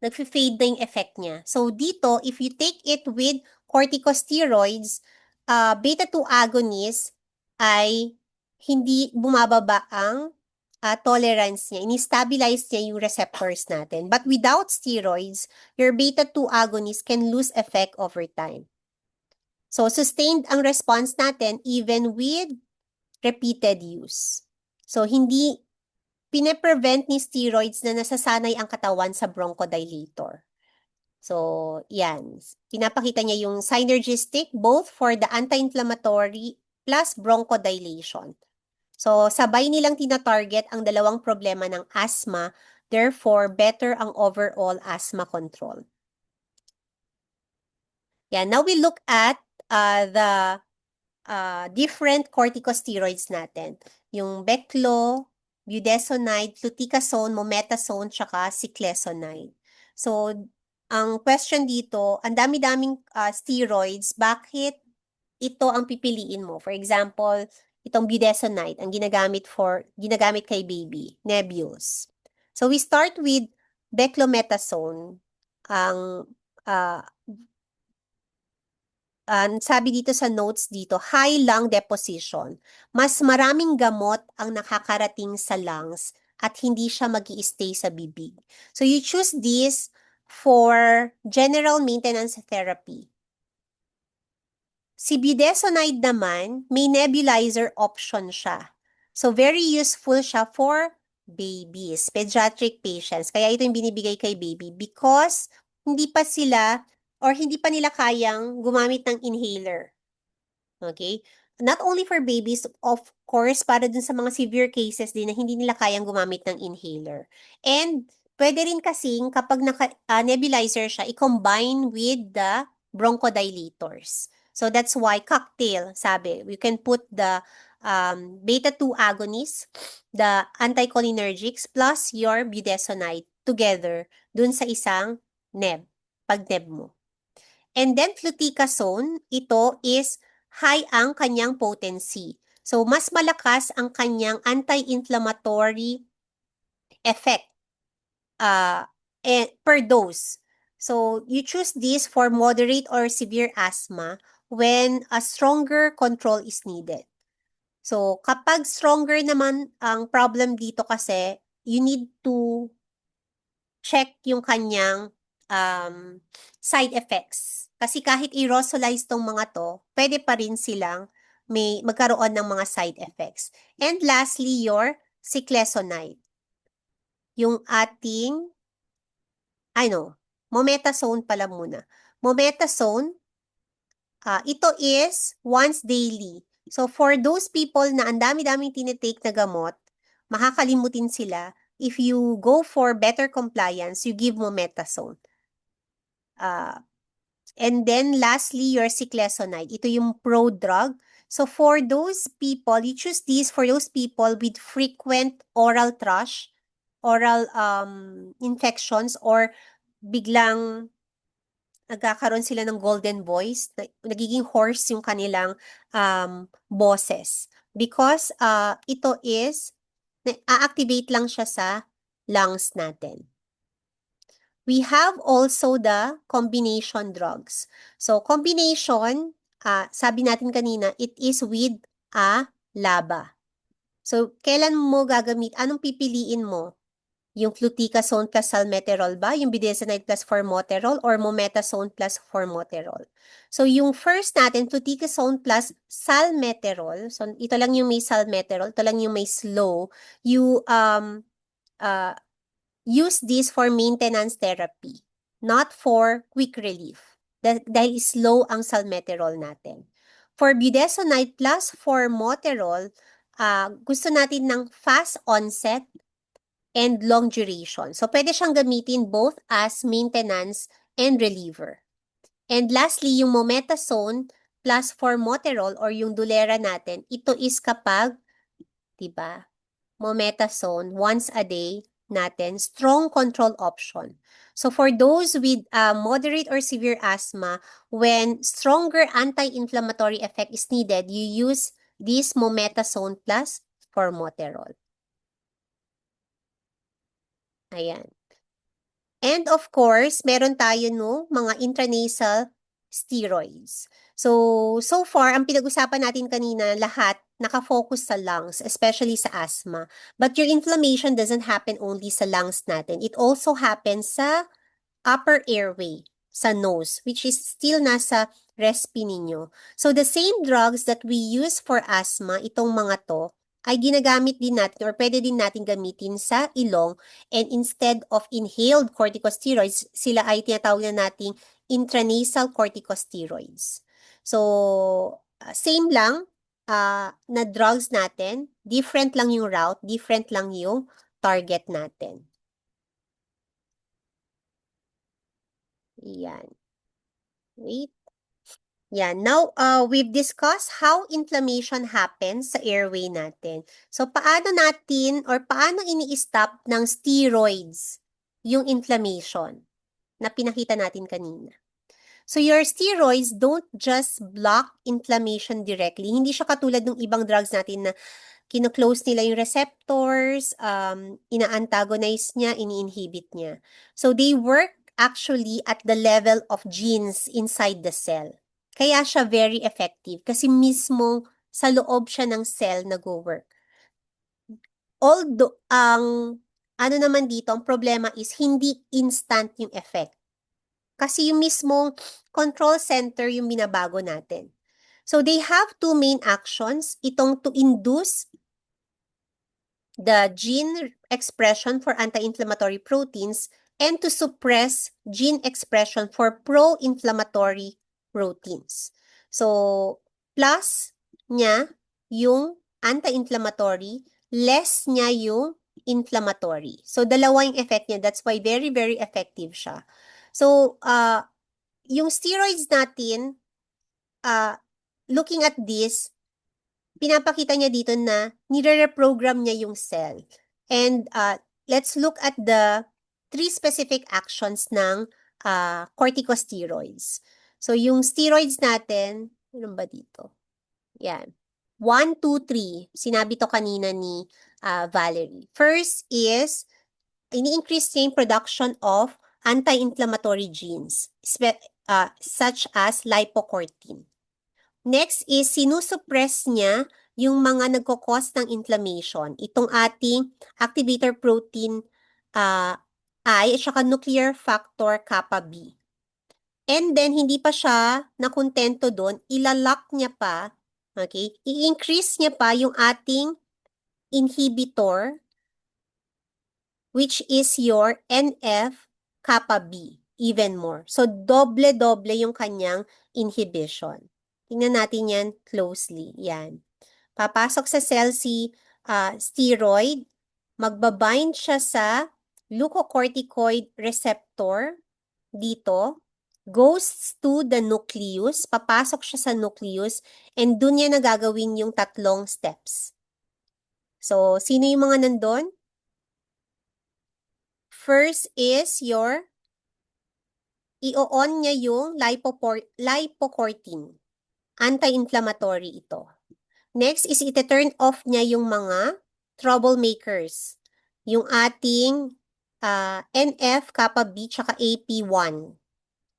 nagfi-fade na yung effect niya. So, dito, if you take it with corticosteroids, beta-2 agonist ay hindi bumababa ang tolerance niya. Ini-stabilize niya yung receptors natin. But without steroids, your beta-2 agonist can lose effect over time. So, sustained ang response natin even with repeated use. So, hindi pine-prevent ni steroids na nasasanay ang katawan sa bronchodilator. So, yan. Pinapakita niya yung synergistic both for the anti-inflammatory plus bronchodilation. So, sabay nilang tina-target ang dalawang problema ng asthma, therefore, better ang overall asthma control. Yan. Now, we look at the different corticosteroids natin. Yung Beclo, budesonide, fluticasone, mometasone, tsaka cyclesonide. So, ang question dito, ang dami-daming steroids, bakit ito ang pipiliin mo? For example, itong budesonide, ang ginagamit kay baby, Nebius. So, we start with beclometasone. Ang sabi dito sa notes dito, high lung deposition. Mas maraming gamot ang nakakarating sa lungs at hindi siya mag-i-stay sa bibig. So you choose this for general maintenance therapy. Si budesonide naman, may nebulizer option siya. So very useful siya for babies, pediatric patients. Kaya ito yung binibigay kay baby because hindi pa nila kayang gumamit ng inhaler. Okay? Not only for babies, of course, para dun sa mga severe cases din na hindi nila kayang gumamit ng inhaler. And pwede rin kasing kapag nebulizer siya, i-combine with the bronchodilators. So that's why cocktail, sabi, we can put the beta-2 agonist, the anticholinergics, plus your budesonide together dun sa isang pag-neb mo. And then fluticasone, ito is high ang kanyang potency. So, mas malakas ang kanyang anti-inflammatory effect per dose. So, you choose this for moderate or severe asthma when a stronger control is needed. So, kapag stronger naman ang problem dito kasi, you need to check yung kanyang side effects. Kasi kahit aerosolize tong mga to, pwede pa rin silang magkaroon ng mga side effects. And lastly, your cyclesonide. Yung ating, mometasone pala muna. Mometasone, ito is once daily. So for those people na ang dami-daming tinitake na gamot, makakalimutin sila, if you go for better compliance, you give mometasone. And then lastly, your ciclesonide. Ito yung prodrug. So for those people, you choose these for those people with frequent oral thrush, oral infections, or biglang nagkakaroon sila ng golden voice, nagiging hoarse yung kanilang boses. Because ito is, a-activate lang siya sa lungs natin. We have also the combination drugs. So, combination, sabi natin kanina, it is with a LABA. So, kailan mo gagamit? Anong pipiliin mo? Yung fluticasone plus salmeterol ba? Yung budesonide plus formoterol or mometasone plus formoterol? So, yung first natin, fluticasone plus salmeterol. So, ito lang yung may salmeterol. Ito lang yung may slow. You use this for maintenance therapy, not for quick relief. Dahil slow ang salmeterol natin. For budesonide plus formoterol, gusto natin ng fast onset and long duration. So, pwede siyang gamitin both as maintenance and reliever. And lastly, yung mometasone plus formoterol or yung Dulera natin, ito is kapag, diba, mometasone once a day natin, strong control option. So for those with moderate or severe asthma, when stronger anti-inflammatory effect is needed, you use this mometasone plus formoterol. Ayan. And of course, meron tayo no, mga intranasal steroids. So far, ang pinag-usapan natin kanina, lahat nakafocus sa lungs, especially sa asthma. But your inflammation doesn't happen only sa lungs natin. It also happens sa upper airway, sa nose, which is still nasa respi ninyo. So the same drugs that we use for asthma, itong mga to, ay ginagamit din natin or pwede din natin gamitin sa ilong, and instead of inhaled corticosteroids, sila ay tinatawag na nating intranasal corticosteroids. So, same lang na drugs natin, different lang yung route, different lang yung target natin. Yan. Wait. Yan. Now, we've discussed how inflammation happens sa airway natin. So, paano natin or paano ini-stop ng steroids yung inflammation na pinakita natin kanina? So, your steroids don't just block inflammation directly. Hindi siya katulad ng ibang drugs natin na kino-close nila yung receptors, ina-antagonize niya, ini-inhibit niya. So, they work actually at the level of genes inside the cell. Kaya siya very effective kasi mismo sa loob siya ng cell nag-work. Although, ano naman dito, ang problema is hindi instant yung effect. Kasi yung mismong control center yung binabago natin. So, they have two main actions. Itong to induce the gene expression for anti-inflammatory proteins and to suppress gene expression for pro-inflammatory proteins. So, plus niya yung anti-inflammatory, less niya yung inflammatory. So, dalawa yung effect niya. That's why very, very effective siya. So, yung steroids natin, looking at this, pinapakita niya dito na nire-reprogram niya yung cell. And let's look at the 3 specific actions ng corticosteroids. So, yung steroids natin, ano ba dito? Yan. 1, 2, 3. Sinabi to kanina ni Valerie. First is, ini-increase niya yung production of anti-inflammatory genes, such as lipocortin. Next is, sinusuppress niya yung mga nagkakos ng inflammation. Itong ating activator protein I at saka nuclear factor kappa B. And then, hindi pa siya nakontento doon, ilalock niya pa, okay? I-increase niya pa yung ating inhibitor, which is your NF kappa B, even more. So, doble-doble yung kanyang inhibition. Tingnan natin yan closely. Yan. Papasok sa cell si steroid, magbabind siya sa glucocorticoid receptor dito, goes to the nucleus, papasok siya sa nucleus, and dun niya nagagawin yung tatlong steps. So, sino yung mga nandun? First is i-on niya yung lipocortin. Anti-inflammatory ito. Next is ite-turn off niya yung mga troublemakers. Yung ating NF-kappa B tsaka AP1,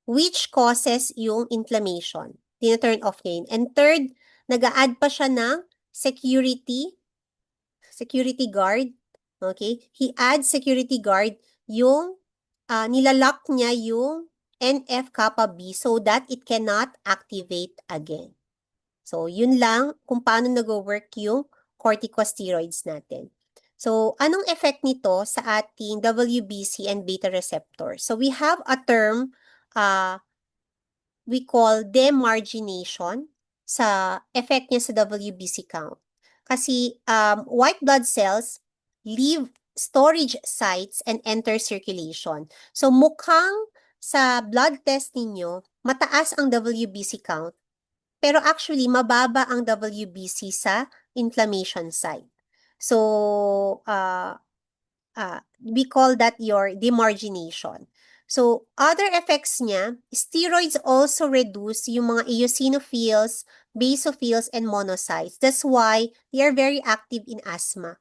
which causes yung inflammation. Tina-turn off niya yun. And third, nag-a-add pa siya ng security guard. Okay? He adds security guard yung nilalock niya yung NF-kappa B so that it cannot activate again. So, yun lang kung paano nag-work yung corticosteroids natin. So, anong effect nito sa ating WBC and beta receptor? So, we have a term we call demargination sa effect niya sa WBC count. Kasi white blood cells leave storage sites and enter circulation. So, mukhang sa blood test ninyo, mataas ang WBC count, pero actually, mababa ang WBC sa inflammation site. So, we call that your demargination. So, other effects niya, steroids also reduce yung mga eosinophils, basophils, and monocytes. That's why they are very active in asthma,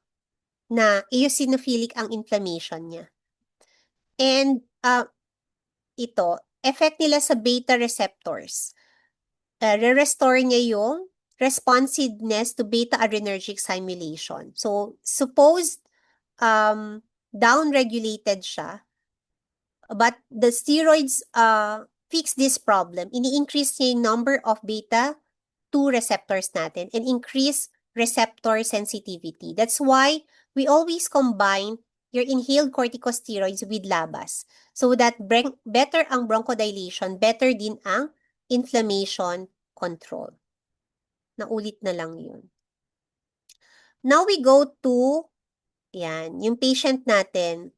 na eosinophilic ang inflammation niya. And ito, effect nila sa beta receptors. Re-restore niya yung responsiveness to beta-adrenergic stimulation. So, suppose down-regulated siya, but the steroids fix this problem. Ini-increase niya yung number of beta-2 receptors natin and increase receptor sensitivity. That's why we always combine your inhaled corticosteroids with labas so that better ang bronchodilation, better din ang inflammation control. Naulit na lang yun. Now we go to, yung patient natin.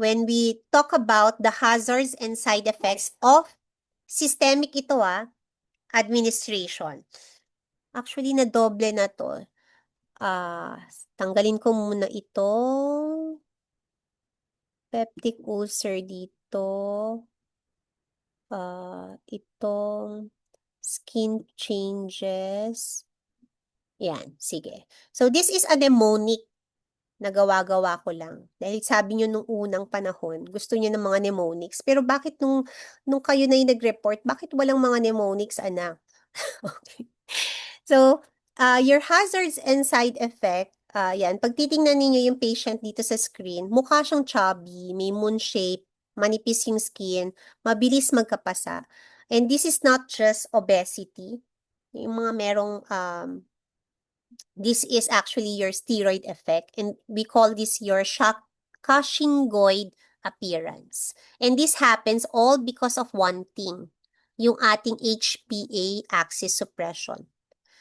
When we talk about the hazards and side effects of systemic administration. Actually, na-doble na to. Tanggalin ko muna itong peptic ulcer dito. Itong skin changes. Yan, sige. So, this is a mnemonic na gawa-gawa ko lang. Dahil sabi nyo nung unang panahon, gusto nyo ng mga mnemonics. Pero bakit nung kayo na yung nag-report, bakit walang mga mnemonics, anak? Okay. So, your hazards and side effect, yan. Pag titingnan ninyo yung patient dito sa screen, mukha siyang chubby, may moon shape, manipis yung skin, mabilis magkapasa. And this is not just obesity. Yung mga merong this is actually your steroid effect, and we call this your Cushingoid appearance. And this happens all because of one thing, yung ating HPA axis suppression.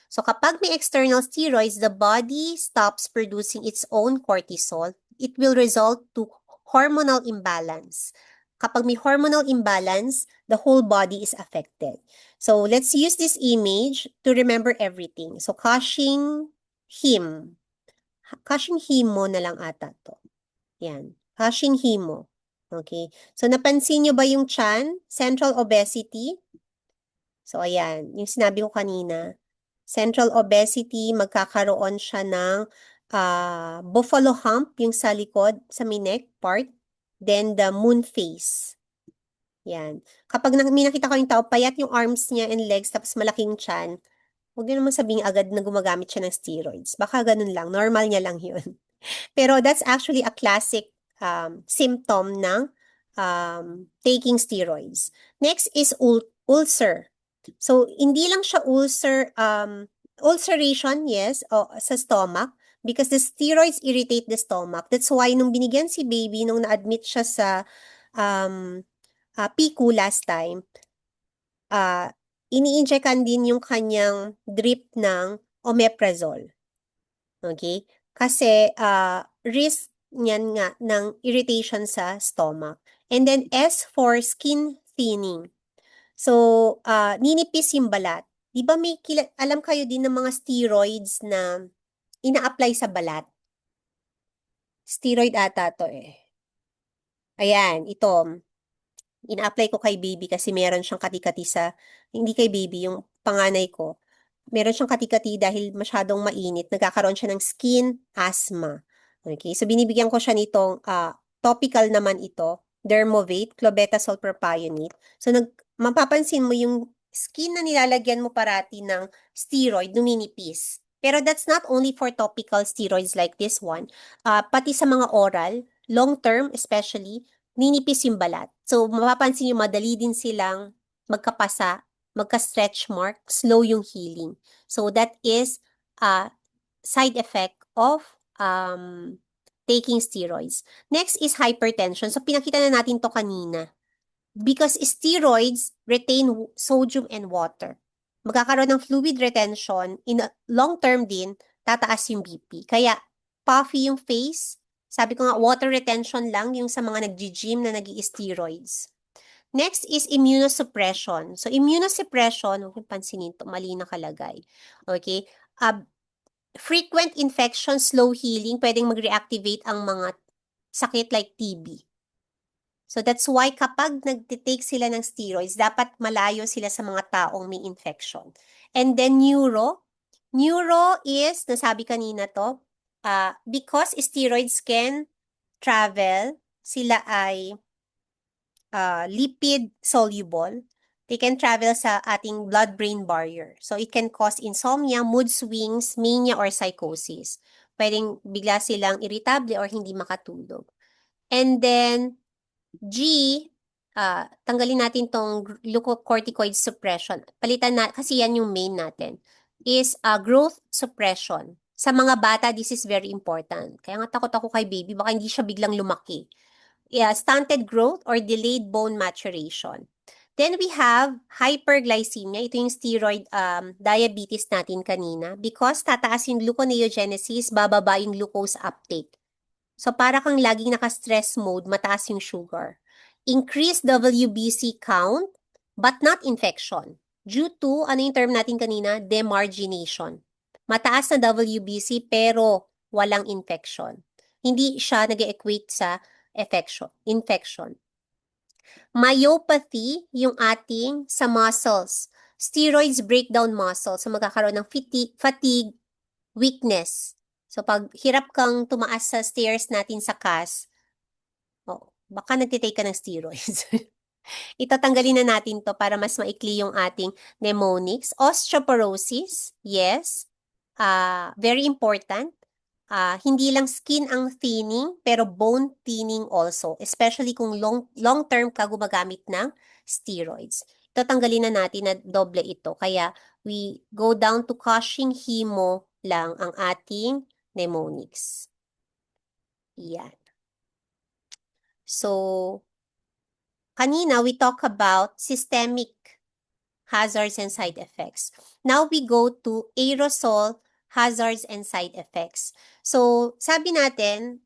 So kapag may external steroids, the body stops producing its own cortisol. It will result to hormonal imbalance. Kapag may hormonal imbalance, the whole body is affected. So let's use this image to remember everything. So Cushing himo na lang ata to. Yan. Cushing himo. Okay. So napansin nyo ba yung chan? Central obesity? So ayan, yung sinabi ko kanina. Central obesity, magkakaroon siya ng buffalo hump, yung sa likod, sa may neck part. Then the moon face. Yan. Kapag may nakita ko yung tao, payat yung arms niya and legs, tapos malaking chan, huwag nyo naman sabihin agad na gumagamit siya ng steroids. Baka ganun lang. Normal niya lang yun. Pero that's actually a classic symptom ng taking steroids. Next is ulcer. So, hindi lang siya ulceration, yes, sa stomach, because the steroids irritate the stomach. That's why nung binigyan si baby, nung na-admit siya sa PICU last time, ini-injectan din yung kanyang drip ng omeprazole. Okay? Kasi risk niyan nga ng irritation sa stomach. And then S for skin thinning. So, ninipis yung balat. Di ba alam kayo din ng mga steroids na ina-apply sa balat? Steroid ata to eh. Ayan, ito. Ina-apply ko kay baby kasi meron siyang kati-kati hindi kay baby, yung panganay ko. Meron siyang kati-kati dahil masyadong mainit. Nagkakaroon siya ng skin asthma. Okay, so binibigyan ko siya nitong topical naman ito, Dermovate, clobetasol propionate. So mapapansin mo yung skin na nilalagyan mo parati ng steroid, numinipis. Pero that's not only for topical steroids like this one. Pati sa mga oral, long term especially, ninipis yung balat. So mapapansin nyo, madali din silang magkapasa, magka-stretch mark, slow yung healing. So that is a side effect of taking steroids. Next is hypertension. So pinakita na natin to kanina. Because steroids retain sodium and water. Magkakaroon ng fluid retention, in long term din, tataas yung BP. Kaya puffy yung face. Sabi ko nga, water retention lang yung sa mga nag-gym na nag-i-steroids. Next is immunosuppression. So, immunosuppression, huwag yung pansinin to, mali nakalagay. Okay? Frequent infection, slow healing, pwedeng mag-reactivate ang mga sakit like TB. So, that's why kapag nag-take sila ng steroids, dapat malayo sila sa mga taong may infection. And then neuro is, nasabi kanina to, because steroids can travel, sila ay lipid soluble, they can travel sa ating blood-brain barrier. So, it can cause insomnia, mood swings, mania, or psychosis. Pwedeng bigla silang irritable or hindi makatulog. And then, G, tanggalin natin tong glucocorticoid suppression. Palitan na, kasi yan yung main natin, is growth suppression. Sa mga bata, this is very important. Kaya nga takot ako kay baby, baka hindi siya biglang lumaki. Stunted growth or delayed bone maturation. Then we have hyperglycemia. Ito yung steroid diabetes natin kanina. Because tataas yung gluconeogenesis, bababa yung glucose uptake. So, para kang laging naka-stress mode, mataas yung sugar. Increase WBC count, but not infection. Due to, ano yung term natin kanina? Demargination. Mataas na WBC pero walang infection. Hindi siya nag-equate sa infection. Myopathy, yung ating sa muscles. Steroids break down muscles. So, magkakaroon ng fatigue, weakness. So, pag hirap kang tumaas sa stairs natin sa CAS, baka nagtitake ka ng steroids. Itatanggalin na natin to para mas maikli yung ating mnemonics. Osteoporosis, yes. Very important. Hindi lang skin ang thinning, pero bone thinning also. Especially kung long-term ka gumagamit ng steroids. Tatanggalin na natin na doble ito. Kaya, we go down to Cushing hemo lang ang ating mnemonics. Yan. So, kanina we talk about systemic hazards and side effects. Now we go to aerosol hazards and side effects. So, sabi natin,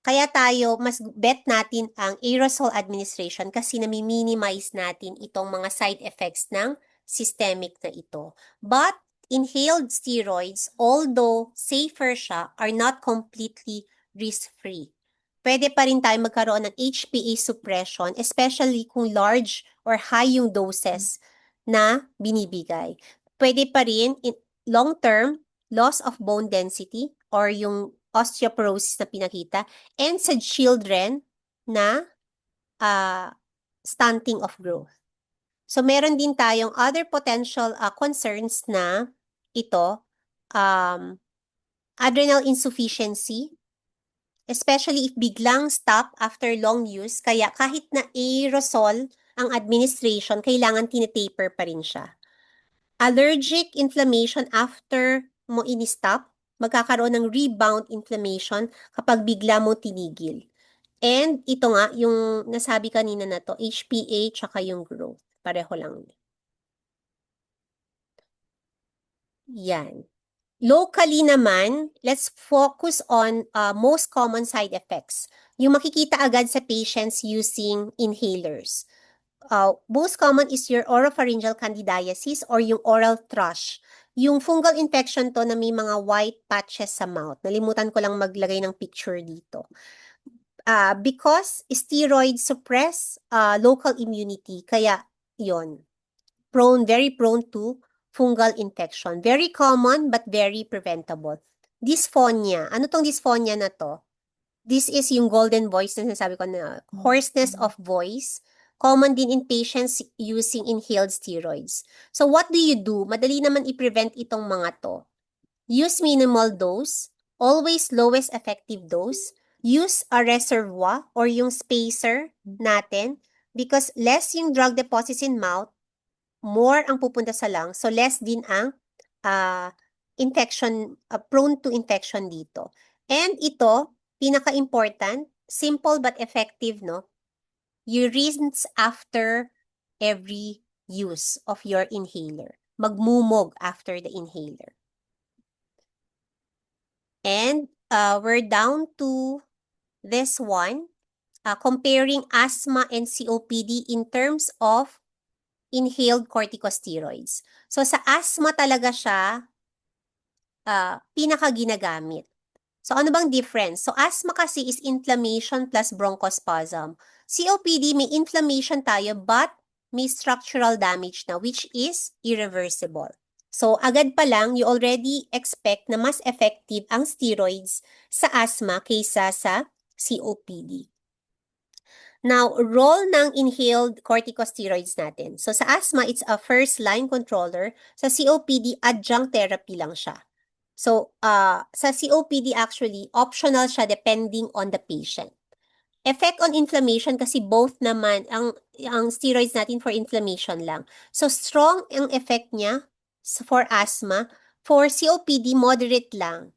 kaya tayo, mas bet natin ang aerosol administration kasi nami-minimize natin itong mga side effects ng systemic na ito. But, inhaled steroids, although safer siya, are not completely risk-free. Pwede pa rin tayo magkaroon ng HPA suppression, especially kung large or high yung doses na binibigay. Pwede pa rin, long-term, loss of bone density or yung osteoporosis na pinakita, and sa children na stunting of growth. So, meron din tayong other potential concerns na ito, adrenal insufficiency, especially if biglang stop after long use, kaya kahit na aerosol ang administration, kailangan tinitaper pa rin siya. Allergic inflammation after mo in-stop, magkakaroon ng rebound inflammation kapag bigla mo tinigil. And ito nga, yung nasabi kanina na to, HPA tsaka yung growth. Pareho lang. Yan. Locally naman, let's focus on most common side effects. Yung makikita agad sa patients using inhalers. Most common is your oropharyngeal candidiasis or yung oral thrush. Yung fungal infection to na may mga white patches sa mouth. Nalimutan ko lang maglagay ng picture dito. Because steroids suppress local immunity, kaya yon very prone to fungal infection. Very common but very preventable. Dysphonia. Ano tong dysphonia na to? This is yung golden voice na sinasabi ko na hoarseness of voice. Common din in patients using inhaled steroids. So what do you do? Madali naman i-prevent itong mga to. Use minimal dose. Always lowest effective dose. Use a reservoir or yung spacer natin because less yung drug deposits in mouth, more ang pupunta sa lungs, so less din ang infection, prone to infection dito. And ito, pinaka-important, simple but effective, no? You rinse after every use of your inhaler. Magmumog after the inhaler. And we're down to this one, comparing asthma and COPD in terms of inhaled corticosteroids. So, sa asthma talaga siya pinaka-ginagamit. So, ano bang difference? So, asthma kasi is inflammation plus bronchospasm. COPD, may inflammation tayo but may structural damage na which is irreversible. So, agad pa lang, you already expect na mas effective ang steroids sa asthma kaysa sa COPD. Now, role ng inhaled corticosteroids natin. So, sa asthma, it's a first-line controller. Sa COPD, adjunct therapy lang siya. So, sa COPD actually, optional siya depending on the patient. Effect on inflammation kasi both naman, ang steroids natin for inflammation lang. So, strong ang effect niya for asthma. For COPD, moderate lang.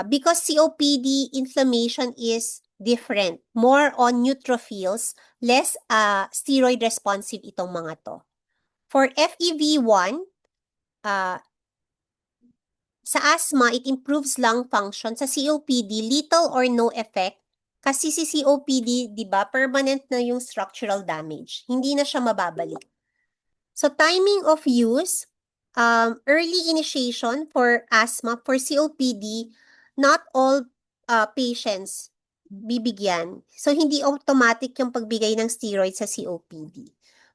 Because COPD inflammation is different. More on neutrophils, less steroid responsive itong mga to. For FEV1, sa asthma, it improves lung function. Sa COPD, little or no effect. Kasi si COPD, di ba, permanent na yung structural damage. Hindi na siya mababalik. So, timing of use, early initiation for asthma, for COPD, not all patients bibigyan. So, hindi automatic yung pagbigay ng steroid sa COPD.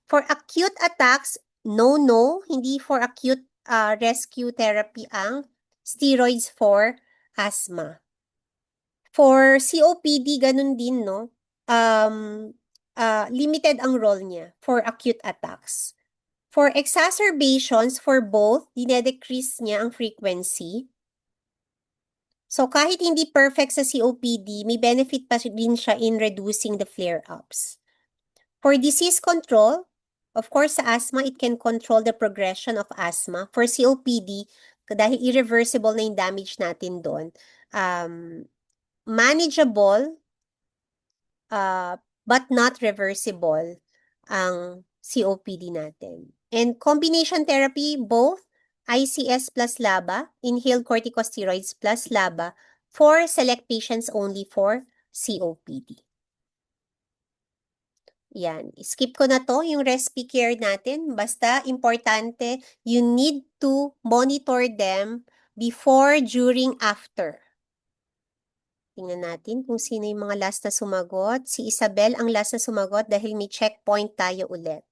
For acute attacks, no, hindi for acute rescue therapy ang steroids for asthma. For COPD, ganun din, no? Limited ang role niya for acute attacks. For exacerbations, for both, dinedecrease niya ang frequency. So, kahit hindi perfect sa COPD, may benefit pa din siya in reducing the flare-ups. For disease control, of course, sa asthma, it can control the progression of asthma. For COPD, dahil irreversible na yung damage natin doon, manageable, but not reversible ang COPD natin. And combination therapy, both ICS plus LABA, inhaled corticosteroids plus LABA, for select patients only for COPD. Yan. Skip ko na to, yung respiratory care natin. Basta, importante, you need to monitor them before, during, after. Tingnan natin kung sino yung mga last na sumagot. Si Isabel ang last na sumagot dahil may checkpoint tayo ulit.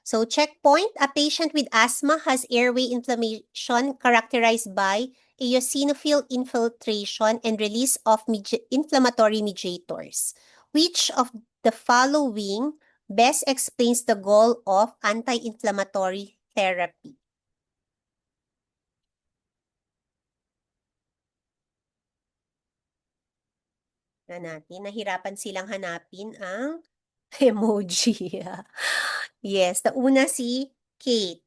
So, checkpoint, a patient with asthma has airway inflammation characterized by eosinophil infiltration and release of inflammatory mediators. Which of the following best explains the goal of anti-inflammatory therapy? Na natin, nahirapan silang hanapin ang emoji. Yes, nauna si Kate.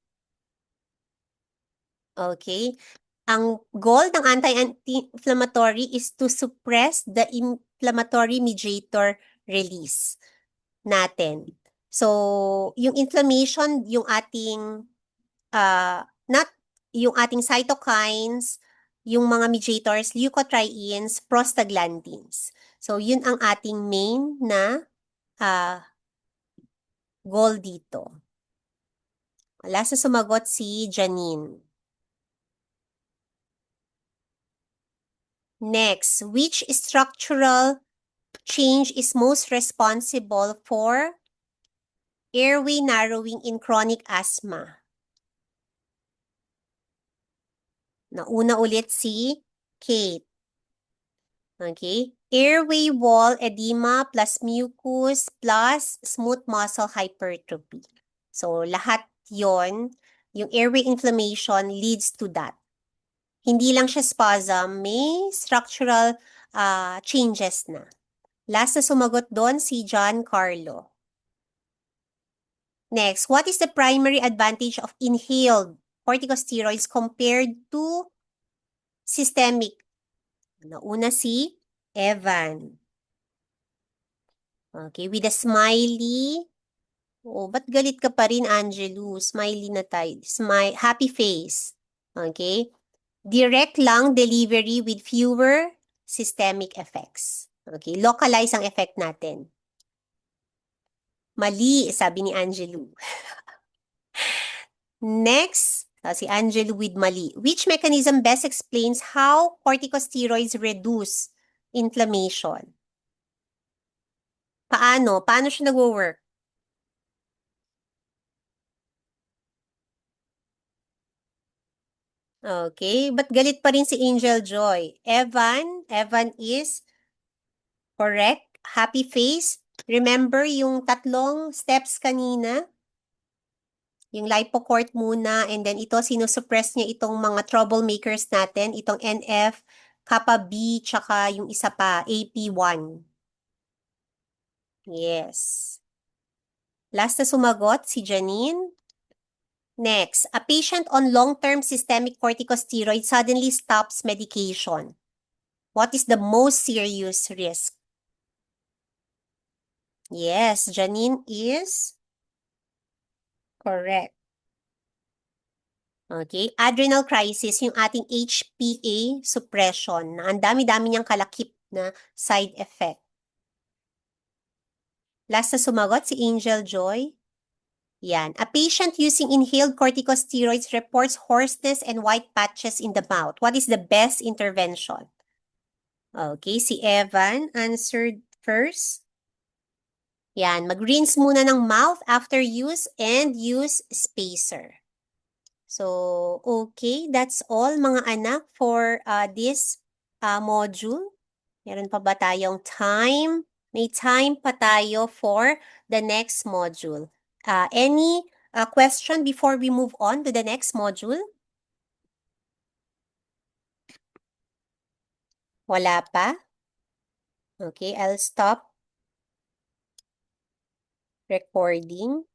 Okay. Ang goal ng anti-inflammatory is to suppress the inflammatory mediator release natin. So, yung inflammation, yung ating, not yung ating cytokines, yung mga mediators, leukotrienes, prostaglandins. So, yun ang ating main na goal dito. Last na sumagot si Janine. Next, which structural change is most responsible for airway narrowing in chronic asthma? Nauna ulit si Kate. Okay? Airway wall edema plus mucus plus smooth muscle hypertrophy. So, lahat yon, yung airway inflammation leads to that. Hindi lang siya spasm, may structural changes na. Last na sumagot doon si John Carlo. Next, what is the primary advantage of inhaled corticosteroids compared to systemic? Nauna si Evan. Okay, with a smiley. Oh, ba't galit ka pa rin, Angelo? Smiley na tayo. Happy face. Okay? Direct lung delivery with fewer systemic effects. Okay, localize ang effect natin. Mali, sabi ni Angelo. Next, si Angelo with mali. Which mechanism best explains how corticosteroids reduce inflammation? Paano? Paano siya nag-work? Okay, but galit pa rin si Angel Joy. Evan is correct. Happy face. Remember yung tatlong steps kanina? Yung lipocort muna, and then ito, sinusuppress niya itong mga troublemakers natin, itong NF, kappa B, tsaka yung isa pa, AP1. Yes. Last na sumagot, si Janine. Next, a patient on long-term systemic corticosteroid suddenly stops medication. What is the most serious risk? Yes, Janine is correct. Okay, adrenal crisis, yung ating HPA suppression, na ang dami-dami niyang kalakip na side effect. Last na sumagot si Angel Joy. Yan. A patient using inhaled corticosteroids reports hoarseness and white patches in the mouth. What is the best intervention? Okay, si Evan answered first. Yan, mag-rinse muna ng mouth after use and use spacer. So, okay, that's all mga anak for this module. Meron pa ba tayong time? May time pa tayo for the next module. Any question before we move on to the next module? Wala pa? Okay, I'll stop recording.